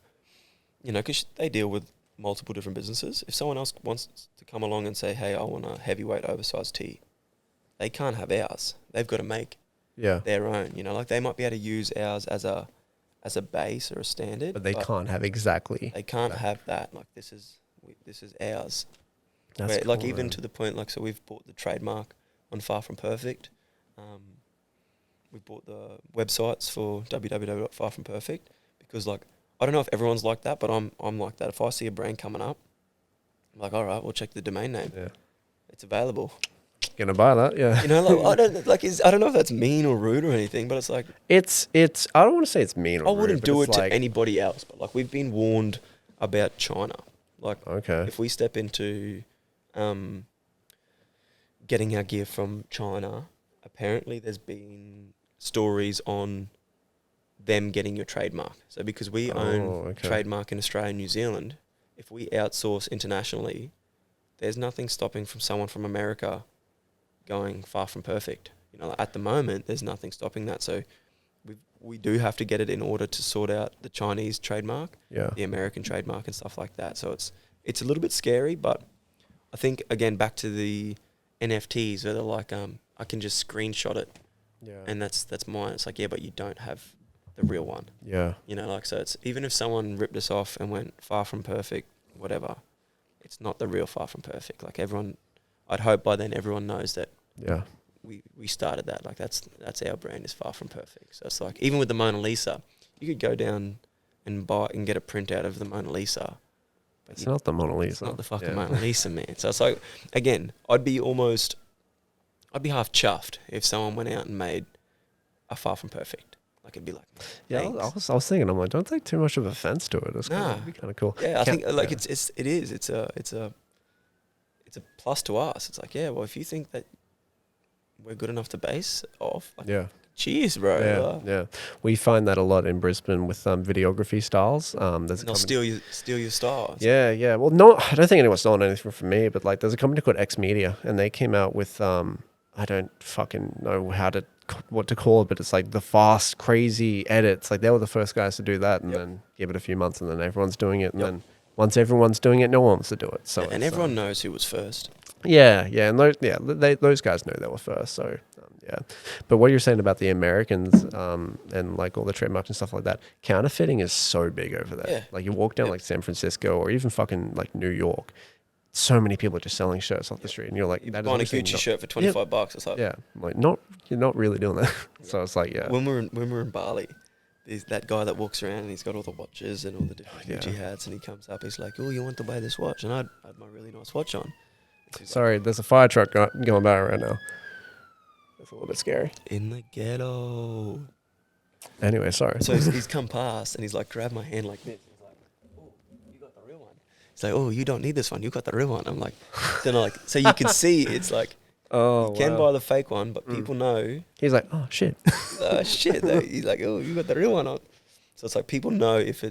because they deal with multiple different businesses. If someone else wants to come along and say, hey, I want a heavyweight oversized tee, they can't have ours. They've got to make their own. Like they might be able to use ours as a base or a standard. But they can't have exactly. They can't have that. Like this is ours. That's cool, like even to the point, like, so we've bought the trademark on Far From Perfect. We bought the websites for www.farfromperfect because like, I don't know if everyone's like that, but I'm like that. If I see a brand coming up, I'm like, all right, we'll check the domain name. Yeah. It's available. Gonna buy that, yeah. I don't know if that's mean or rude or anything, but it's like it's I don't want to say it's mean or rude. I wouldn't do it to anybody else, but like we've been warned about China. Like if we step into getting our gear from China, apparently there's been stories on them getting your trademark. So because we own trademark in Australia and New Zealand, if we outsource internationally, there's nothing stopping from someone from America going Far From Perfect. At the moment, there's nothing stopping that. So we do have to get it in order to sort out the Chinese trademark, the American trademark and stuff like that. So it's a little bit scary, but I think, again, back to the NFTs where they're like, I can just screenshot it and that's mine. It's like, yeah, but you don't have the real one. Yeah. So it's, even if someone ripped us off and went Far From Perfect, whatever, it's not the real Far From Perfect. Like everyone, I'd hope by then everyone knows that we started that. Like that's our brand is Far From Perfect. So it's like, even with the Mona Lisa, you could go down and buy and get a printout of the Mona Lisa. But it's not the Mona Lisa. It's not the fucking Mona Lisa, man. So it's like, again, I'd be almost I'd be half chuffed if someone went out and made a Far From Perfect. Like, it'd be like, Yeah, I was thinking, I'm like, don't take too much of offense to it. It's nah, it'd be kind of cool. yeah, I think like it is. It's a plus to us. It's like, yeah, well, if you think that we're good enough to base off, like, Yeah. cheers, bro. Yeah. We find that a lot in Brisbane with videography styles. There's they'll steal your style. Yeah. Well, no, I don't think anyone's stolen anything from me, but like, there's a company called X Media, and they came out with I don't fucking know what to call it, but it's like the fast, crazy edits. Like, they were the first guys to do that, and then give it a few months, and then everyone's doing it, and then once everyone's doing it, no one wants to do it. So and everyone knows who was first. Yeah, and those guys know they were first. So yeah, but what you're saying about the Americans and like all the trademarks and stuff like that, counterfeiting is so big over there. Yeah. Like, you walk down like San Francisco or even fucking like New York, so many people are just selling shirts off the street, and you're like, that buying a Gucci shirt for $25. It's like, like, you're not really doing that. So it's like, when we're in Bali, there's that guy that walks around and he's got all the watches and all the different Gucci hats, and he comes up, he's like, oh, you want to buy this watch? And I had my really nice watch on. Sorry, there's a fire truck going by right now. That's a little bit scary. In the ghetto. Anyway, sorry. So he's come past and he's like, grabbed my hand like this. He's like, oh, you got the real one. He's like, oh, you don't need this one. You got the real one. I'm like, so you can see it's like, you can buy the fake one, but people know. He's like, oh, shit. Shit. He's like, oh, you got the real one on. So it's like, people know if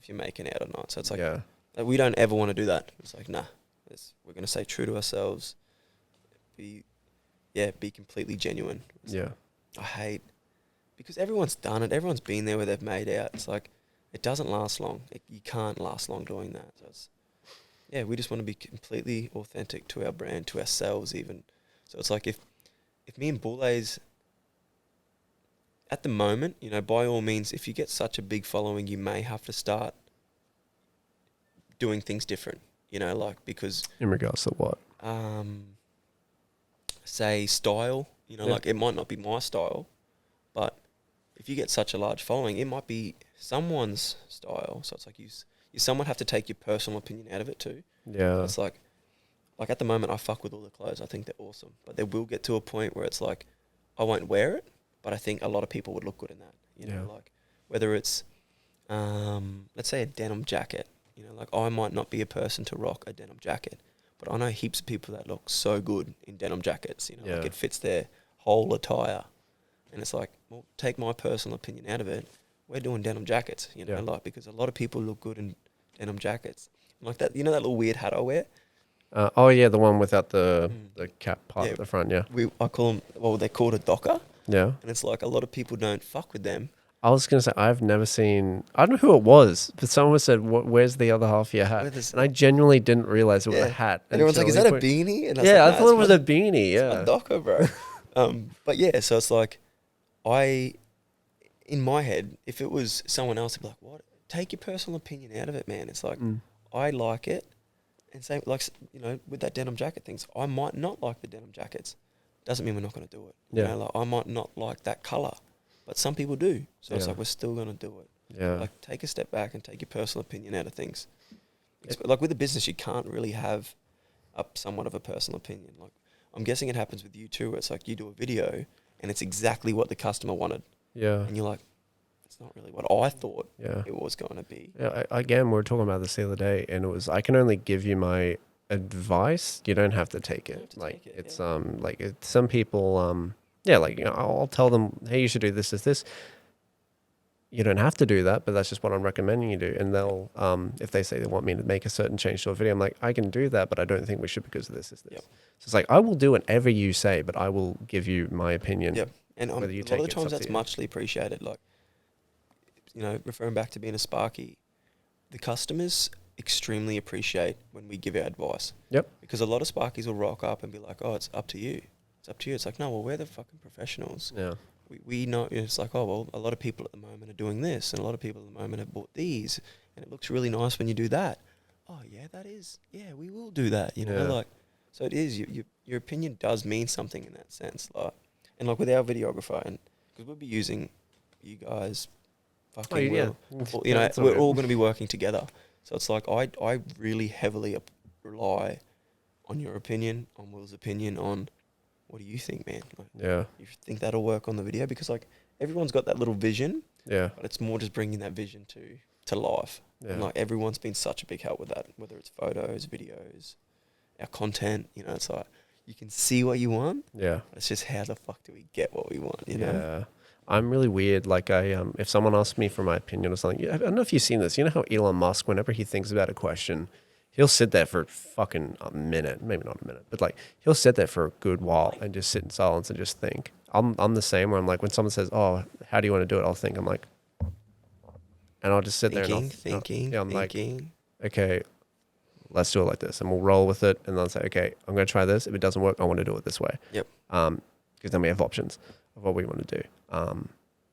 you're making out or not. So it's like, like, we don't ever want to do that. It's like, nah. We're going to stay true to ourselves. Be completely genuine. I hate, because everyone's done it. Everyone's been there where they've made out. It's like, it doesn't last long. You can't last long doing that. So we just want to be completely authentic to our brand, to ourselves even. So it's like, if me and Boulez, at the moment, by all means, if you get such a big following, you may have to start doing things different. Because... In regards to what? Say style, like, it might not be my style, but if you get such a large following, it might be someone's style. So it's like you somewhat have to take your personal opinion out of it too. Yeah. It's like at the moment, I fuck with all the clothes. I think they're awesome. But there will get to a point where it's like, I won't wear it, but I think a lot of people would look good in that. Like, whether it's, let's say a denim jacket. Like, I might not be a person to rock a denim jacket, but I know heaps of people that look so good in denim jackets. Like, it fits their whole attire. And it's like, well, take my personal opinion out of it. We're doing denim jackets, like, because a lot of people look good in denim jackets. Like that, that little weird hat I wear? The one without the cap part at the front, I call them, they're called a docker. Yeah. And it's like, a lot of people don't fuck with them. I was going to say, I've never seen... I don't know who it was, but someone said, where's the other half of your hat? And I genuinely didn't realize it was a hat. And everyone's like, is that a beanie? And I thought it was a beanie, It's a docker, bro. But so it's like, in my head, if it was someone else, I'd be like, what? Take your personal opinion out of it, man. It's like, I like it. And say, like, with that denim jacket things, I might not like the denim jackets. Doesn't mean we're not going to do it. Like, I might not like that colour. But some people do. So it's like, we're still going to do it. Yeah. Like, take a step back and take your personal opinion out of things. Like, with a business, you can't really have somewhat of a personal opinion. Like, I'm guessing it happens with you too, where it's like, you do a video and it's exactly what the customer wanted. Yeah. And you're like, it's not really what I thought it was going to be. Yeah. Again, we were talking about this the other day, and it was, I can only give you my advice. You don't have to take it. Some people... I'll tell them, hey, you should do this. You don't have to do that, but that's just what I'm recommending you do. And they'll, if they say they want me to make a certain change to a video, I'm like, I can do that, but I don't think we should because of this. So it's like, I will do whatever you say, but I will give you my opinion. Yep. And a lot of the times that's muchly appreciated. Like, referring back to being a Sparky, the customers extremely appreciate when we give our advice. Yep. Because a lot of Sparkies will rock up and be like, oh, it's up to you. It's up to you. It's like, no, well, we're the fucking professionals. Yeah. We know, it's like, oh, well, a lot of people at the moment are doing this, and a lot of people at the moment have bought these, and it looks really nice when you do that. Oh, yeah, that is, we will do that, like, so it is, your opinion does mean something in that sense, like, and like with our videographer, and because we'll be using you guys fucking well, we're all going to be working together, so it's like, I really heavily rely on your opinion, on Will's opinion, on what do you think, man? Like, Yeah. you think that'll work on the video? Because like everyone's got that little vision. Yeah. But it's more just bringing that vision to life. Yeah. And like everyone's been such a big help with that, whether it's photos, videos, our content. You know, it's like you can see what you want. Yeah. It's just how the fuck do we get what we want? You know? Yeah. I'm really weird. Like if someone asks me for my opinion or something, I don't know if you've seen this. You know how Elon Musk, whenever he thinks about a question, he'll sit there for fucking a minute, maybe not a minute, but like he'll sit there for a good while and just sit in silence and just think. I'm the same where I'm like, when someone says, "Oh, how do you want to do it?" I'll think. I'm like, and I'll just sit there and thinking. like, okay, let's do it like this, and we'll roll with it, and then I'll say, okay, I'm going to try this. If it doesn't work, I want to do it this way. Yep. Because then we have options of what we want to do.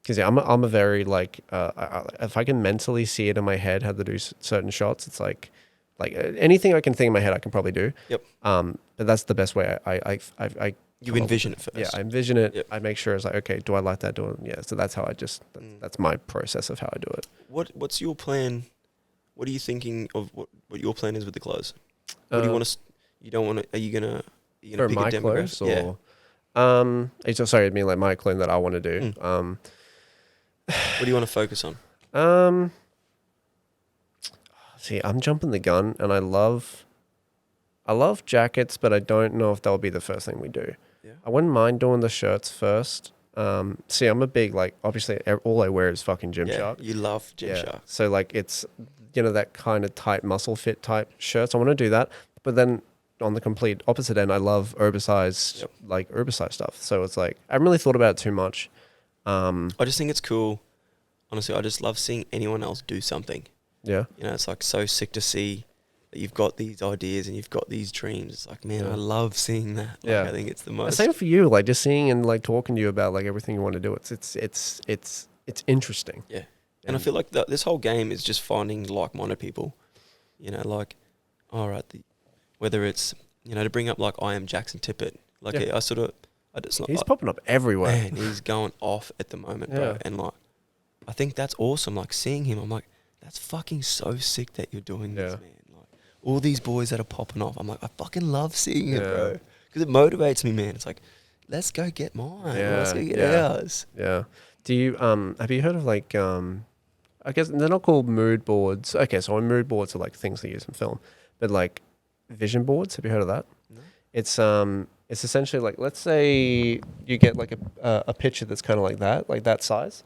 Because I'm a very like, if I can mentally see it in my head how to do certain shots, it's like anything I can think in my head, I can probably do. Yep. But that's the best way. I you envision it first. Yeah, I envision it. Yep. I make sure it's like, okay, do I like that? Yeah. So that's how that's my process of how I do it. What's your plan? What are you thinking of? What your plan is with the clothes? What do you want to? You don't want to? Are you gonna for pick my a demographic? clothes or? Yeah. Sorry, I mean like my clothes that I want to do. What do you want to focus on? See, I'm jumping the gun, and I love jackets, but I don't know if that'll be the first thing we do. Yeah. I wouldn't mind doing the shirts first. See, I'm a big, like, obviously all I wear is fucking Gymshark. You love Gymshark. So like it's, that kind of tight muscle fit type shirts. I want to do that. But then on the complete opposite end, I love oversized stuff. So it's like, I haven't really thought about it too much. I just think it's cool. Honestly, I just love seeing anyone else do something. Yeah. It's like so sick to see that you've got these ideas and you've got these dreams. It's like, man, I love seeing that. Like, I think it's the most. Same for you. Like just seeing and like talking to you about like everything you want to do. It's interesting. Yeah. And I feel like this whole game is just finding like-minded people. Like, all right, whether it's, to bring up like I am Jackson Tippett. Like he's popping up everywhere. Man, he's going off at the moment, bro. And like, I think that's awesome. Like seeing him, I'm like, that's fucking so sick that you're doing this, man. Like all these boys that are popping off, I'm like, I fucking love seeing it, bro. Because it motivates me, man. It's like, let's go get mine. Let's go get ours. Yeah. Do you have you heard of like I guess they're not called mood boards. Okay, so mood boards are like things they use in film, but like vision boards. Have you heard of that? No. It's essentially like, let's say you get like a picture that's kind of like that size.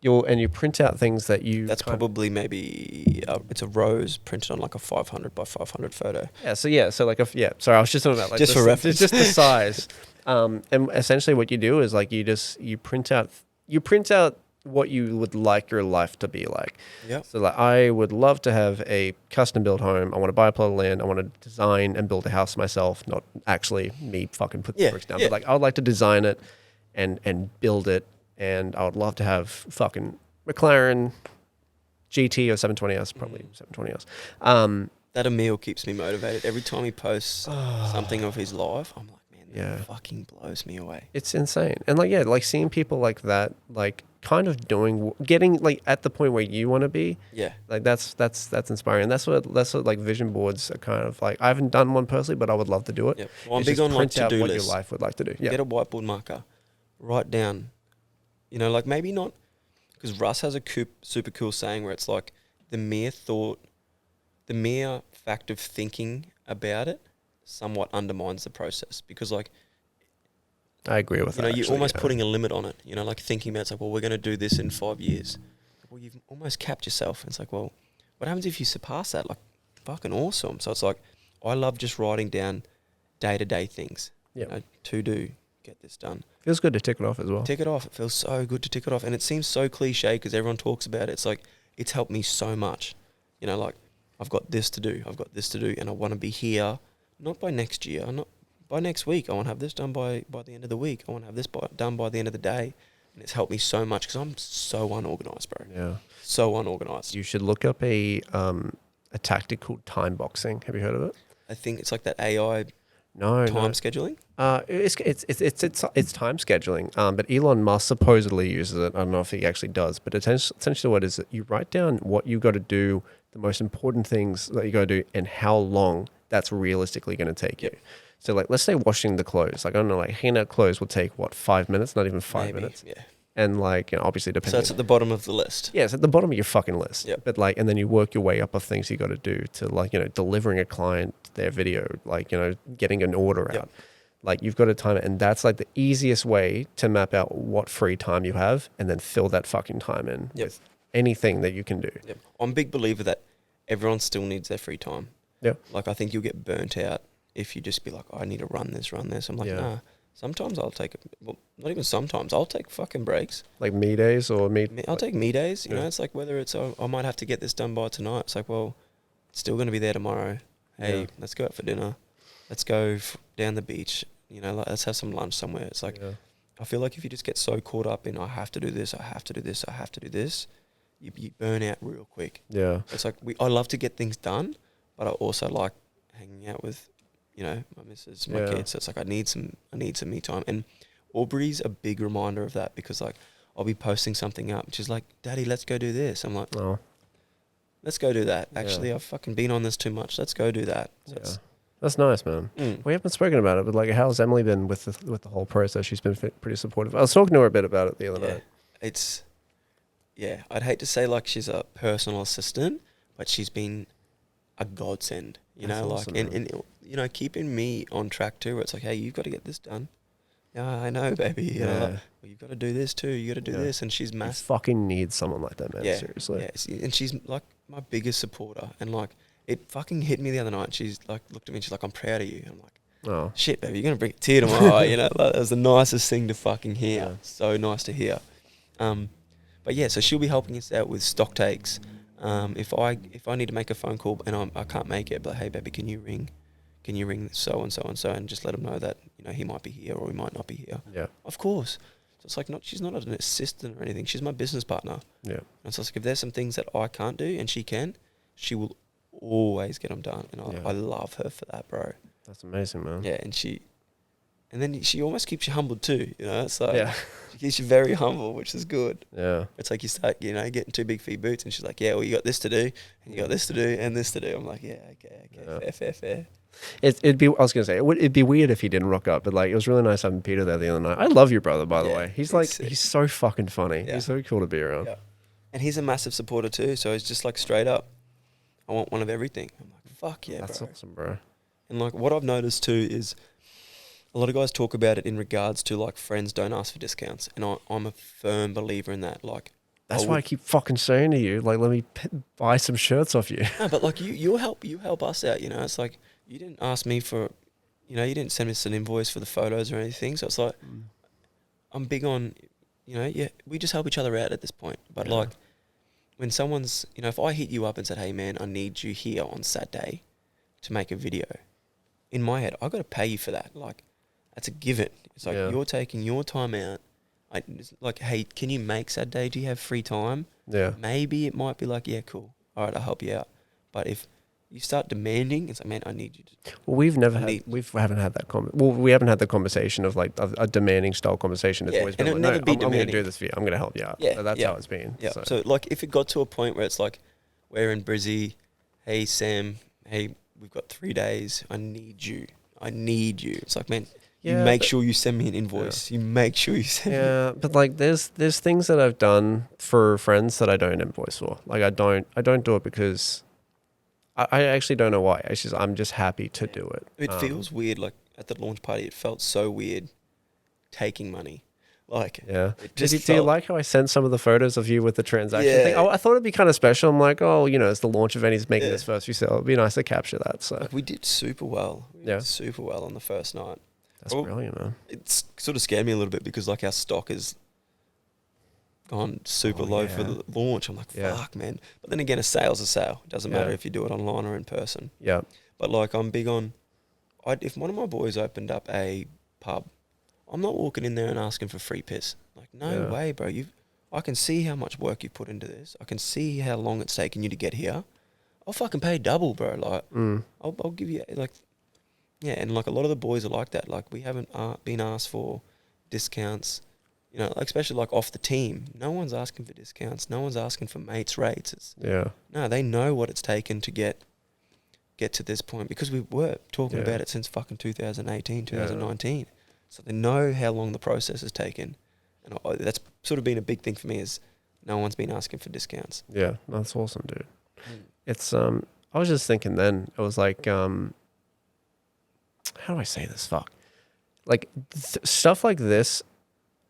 You print out things that you. That's probably maybe it's a rose printed on like a 500 by 500 photo. So like sorry, I was just talking about like just for reference, just the size. And essentially what you do is like you print out what you would like your life to be like. Yeah. So like I would love to have a custom built home. I want to buy a plot of land. I want to design and build a house myself, not actually me fucking put the bricks down. But like I would like to design it and build it. And I would love to have fucking McLaren GT or 720S, probably 720S. That Emil keeps me motivated. Every time he posts something of his life, I'm like, man, that fucking blows me away. It's insane. And like, like seeing people like that, like kind of getting like at the point where you want to be. Yeah. Like that's inspiring. And that's what like vision boards are kind of like. I haven't done one personally, but I would love to do it. Yep. Well, I'm big on like to-do what lists. your life would like to do. Yeah. Get a whiteboard marker, write down. Like maybe not, because Russ has a super cool saying where it's like the mere fact of thinking about it somewhat undermines the process, because like I agree with that. You're almost putting a limit on it. Like thinking about it's like, well, we're going to do this in 5 years. Well, you've almost capped yourself. It's like, well, what happens if you surpass that? Like, fucking awesome. So it's like, I love just writing down day-to-day things. Yeah. To do. Get this done. Feels good to tick it off as well. Tick it off. It feels so good to tick it off. And it seems so cliche because everyone talks about it. It's like, it's helped me so much. Like, I've got this to do. And I want to be here, not by next year, not by next week. I want to have this done by the end of the week. I want to have this done by the end of the day. And it's helped me so much because I'm so unorganized, bro. Yeah. So unorganized. You should look up a tactic called time boxing. Have you heard of it? I think it's like that AI time scheduling. It's time scheduling. But Elon Musk supposedly uses it. I don't know if he actually does, but essentially what is it? You write down what you got to do, the most important things that you got to do, and how long that's realistically going to take you. So like, let's say washing the clothes, like, I don't know, like hanging out clothes will take what, 5 minutes, not even 5 minutes. Yeah. And like, you know, obviously depending. So it's at the bottom of the list. Yeah, it's at the bottom of your fucking list. Yep. But like, and then you work your way up of things you got to do to like, you know, delivering a client their video, like, you know, getting an order out. Like you've got to time it. And that's like the easiest way to map out what free time you have and then fill that fucking time in with anything that you can do. I'm a big believer that everyone still needs their free time. Yeah. Like I think you'll get burnt out if you just be like, I need to run this. I'm like, nah. Sometimes I'll take, well, not even sometimes, I'll take fucking breaks. Like me days or me? I'll take me days. You know, it's like whether it's, I might have to get this done by tonight. It's like, well, it's still going to be there tomorrow. Hey, let's go out for dinner. Let's go down the beach. You know, like, let's have some lunch somewhere. It's like, I feel like if you just get so caught up in, I have to do this, I have to do this, I have to do this, you burn out real quick. Yeah. It's like, I love to get things done, but I also like hanging out with, you know, my missus, my kids. So it's like I need some me time. And Aubrey's a big reminder of that because like I'll be posting something up and she's like, Daddy, let's go do this. I'm like, let's go do that. Actually, I've fucking been on this too much. Let's go do that. So that's nice, man. We haven't spoken about it, but like, how's Emily been with the whole process? She's been pretty supportive. I was talking to her a bit about it the other night. It's, I'd hate to say like she's a personal assistant, but she's been a godsend. You know, awesome, like, and you know, keeping me on track too. Where it's like, hey, you've got to get this done. Yeah, I know, baby. You know, like, well, you've got to do this too. You got to do this, and she's massive. You fucking need someone like that, man. Seriously. Yeah, and she's like my biggest supporter, and like it fucking hit me the other night. She's like looked at me and she's like, I'm proud of you. I'm like, oh shit, baby, you're gonna bring a tear to my eye. You know, like, that was the nicest thing to fucking hear. Yeah. So nice to hear. But yeah, so she'll be helping us out with stock takes. If I need to make a phone call and I can't make it, but hey, baby, can you ring so and so and so and just let him know that, you know, he might be here or he might not be here. Yeah, of course. So it's like she's not an assistant or anything. She's my business partner. Yeah, and so it's like if there's some things that I can't do and she can, she will always get them done, and I love her for that, bro. That's amazing, man. Yeah, and then she almost keeps you humbled too, you know. So she keeps you very humble, which is good. Yeah, it's like you start, you know, getting too big for your boots, and she's like, yeah, well, you got this to do, and you got this to do, and this to do. I'm like, fair. It'd be. I was gonna say it'd be weird if he didn't rock up, but like it was really nice having Peter there the other night. I love your brother, by the way. He's like sick. He's so fucking funny. Yeah. He's so cool to be around. Yeah. And he's a massive supporter too. So he's just like straight up, I want one of everything. I'm like, fuck yeah, that's bro. Awesome, bro. And like what I've noticed too is a lot of guys talk about it in regards to like friends don't ask for discounts, and I'm a firm believer in that. Like that's why I keep fucking saying to you, like, let me buy some shirts off you. No, but like you help us out. You know, it's like you didn't ask me for, you know, you didn't send us an invoice for the photos or anything. So it's like I'm big on, you know, we just help each other out at this point. But like when someone's, you know, if I hit you up and said, hey man, I need you here on Saturday to make a video, in my head, I got to pay you for that. Like that's a given. It's like you're taking your time out. Like, hey, can you make Saturday? Do you have free time? Yeah. Maybe it might be like, yeah, cool. All right, I'll help you out. But if you start demanding, it's like, man, I need you to. Well, we haven't had the conversation of like a demanding style conversation. It's always been like, no, I'm going to do this for you. I'm going to help you out. Yeah. That's how it's been. Yeah. So like, if it got to a point where it's like, we're in Brizzy, hey Sam, hey, we've got 3 days. I need you. It's like, man. You make sure you send me an invoice. You make sure you send me. Yeah, but like there's things that I've done for friends that I don't invoice for. Like I don't do it because I actually don't know why. It's just I'm just happy to do it. It feels weird. Like at the launch party, it felt so weird taking money. Like do you like how I sent some of the photos of you with the transaction thing? I thought it'd be kind of special. I'm like, oh, you know, it's the launch event. He's making this first few sales. It'd be nice to capture that. So like we did super well. Super well on the first night. That's brilliant, man. It's sort of scared me a little bit because like our stock has gone super low for the launch. I'm like, fuck, man. But then again, a sale's a sale. It doesn't matter if you do it online or in person. Yeah. But like I'm big on, if one of my boys opened up a pub, I'm not walking in there and asking for free piss. Like, no way, bro. I can see how much work you put into this. I can see how long it's taken you to get here. I'll fucking pay double, bro. Like, I'll give you like. Yeah, and like a lot of the boys are like that. Like we haven't been asked for discounts, you know, like especially like off the team. No one's asking for discounts. No one's asking for mates rates. No, they know what it's taken to get get to this point because we were talking about it since fucking 2018, 2019. So they know how long the process has taken. And that's sort of been a big thing for me is no one's been asking for discounts. Yeah, that's awesome, dude. It's, I was just thinking then, it was like, how do I say this? Fuck. Like, stuff like this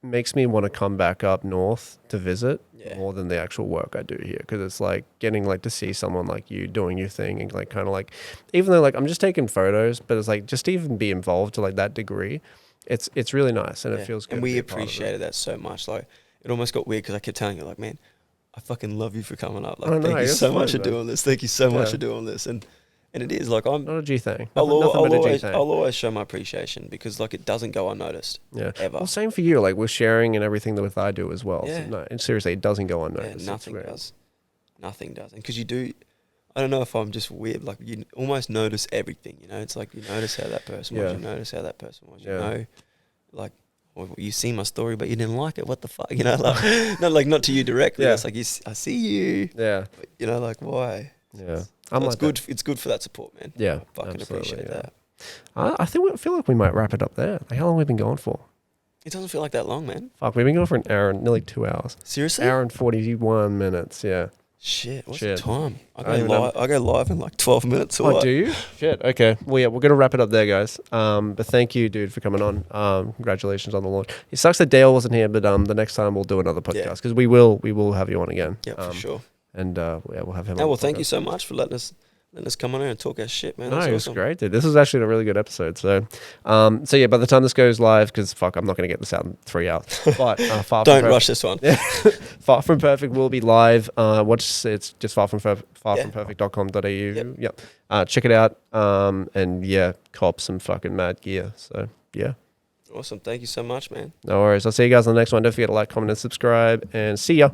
makes me want to come back up north to visit more than the actual work I do here. Because it's like getting like to see someone like you doing your thing and like kind of like, even though like I'm just taking photos, but it's like just to even be involved to like that degree, it's really nice and it feels good. And we appreciated that so much. Like it almost got weird because I kept telling you like, man, I fucking love you for coming up. Like, thank you so much for doing this. Thank you so much for doing this. And it is like I'm not a G thing. I'll always show my appreciation because like it doesn't go unnoticed. Yeah. Ever. Well, same for you. Like we're sharing and everything that I do as well. Yeah. So no, and seriously, it doesn't go unnoticed. Yeah, nothing does. Nothing does. And because you do, I don't know if I'm just weird. Like you almost notice everything. You know, it's like you notice how that person was. You notice how that person was. You know, like well, you see my story, but you didn't like it. What the fuck? You know, like not to you directly. It's like I see you. Yeah. But, you know, like why? Yeah. It's good. It's good for that support, man. Yeah, I fucking appreciate that. I feel like we might wrap it up there. Like, how long have we been going for? It doesn't feel like that long, man. Fuck, we've been going for an hour and nearly 2 hours. Seriously? Hour and 41 minutes. Yeah. Shit. What's the time? I go live in like 12 minutes. Or what? Do you? Shit. Okay. Well, yeah, we're gonna wrap it up there, guys. But thank you, dude, for coming on. Congratulations on the launch. It sucks that Dale wasn't here, but the next time we'll do another podcast because we will have you on again. Yeah, for sure. And we'll have him. Well, thank you so much for letting us come on here and talk our shit, man. No, it was great, dude. This was actually a really good episode. So, yeah, by the time this goes live, because fuck, I'm not going to get this out in 3 hours. But don't rush this one. Far From Perfect will be live. It's just farfromperfect.com.au. Yep. Check it out. And yeah, cop some fucking mad gear. So yeah. Awesome. Thank you so much, man. No worries. I'll see you guys on the next one. Don't forget to like, comment, and subscribe. And see ya.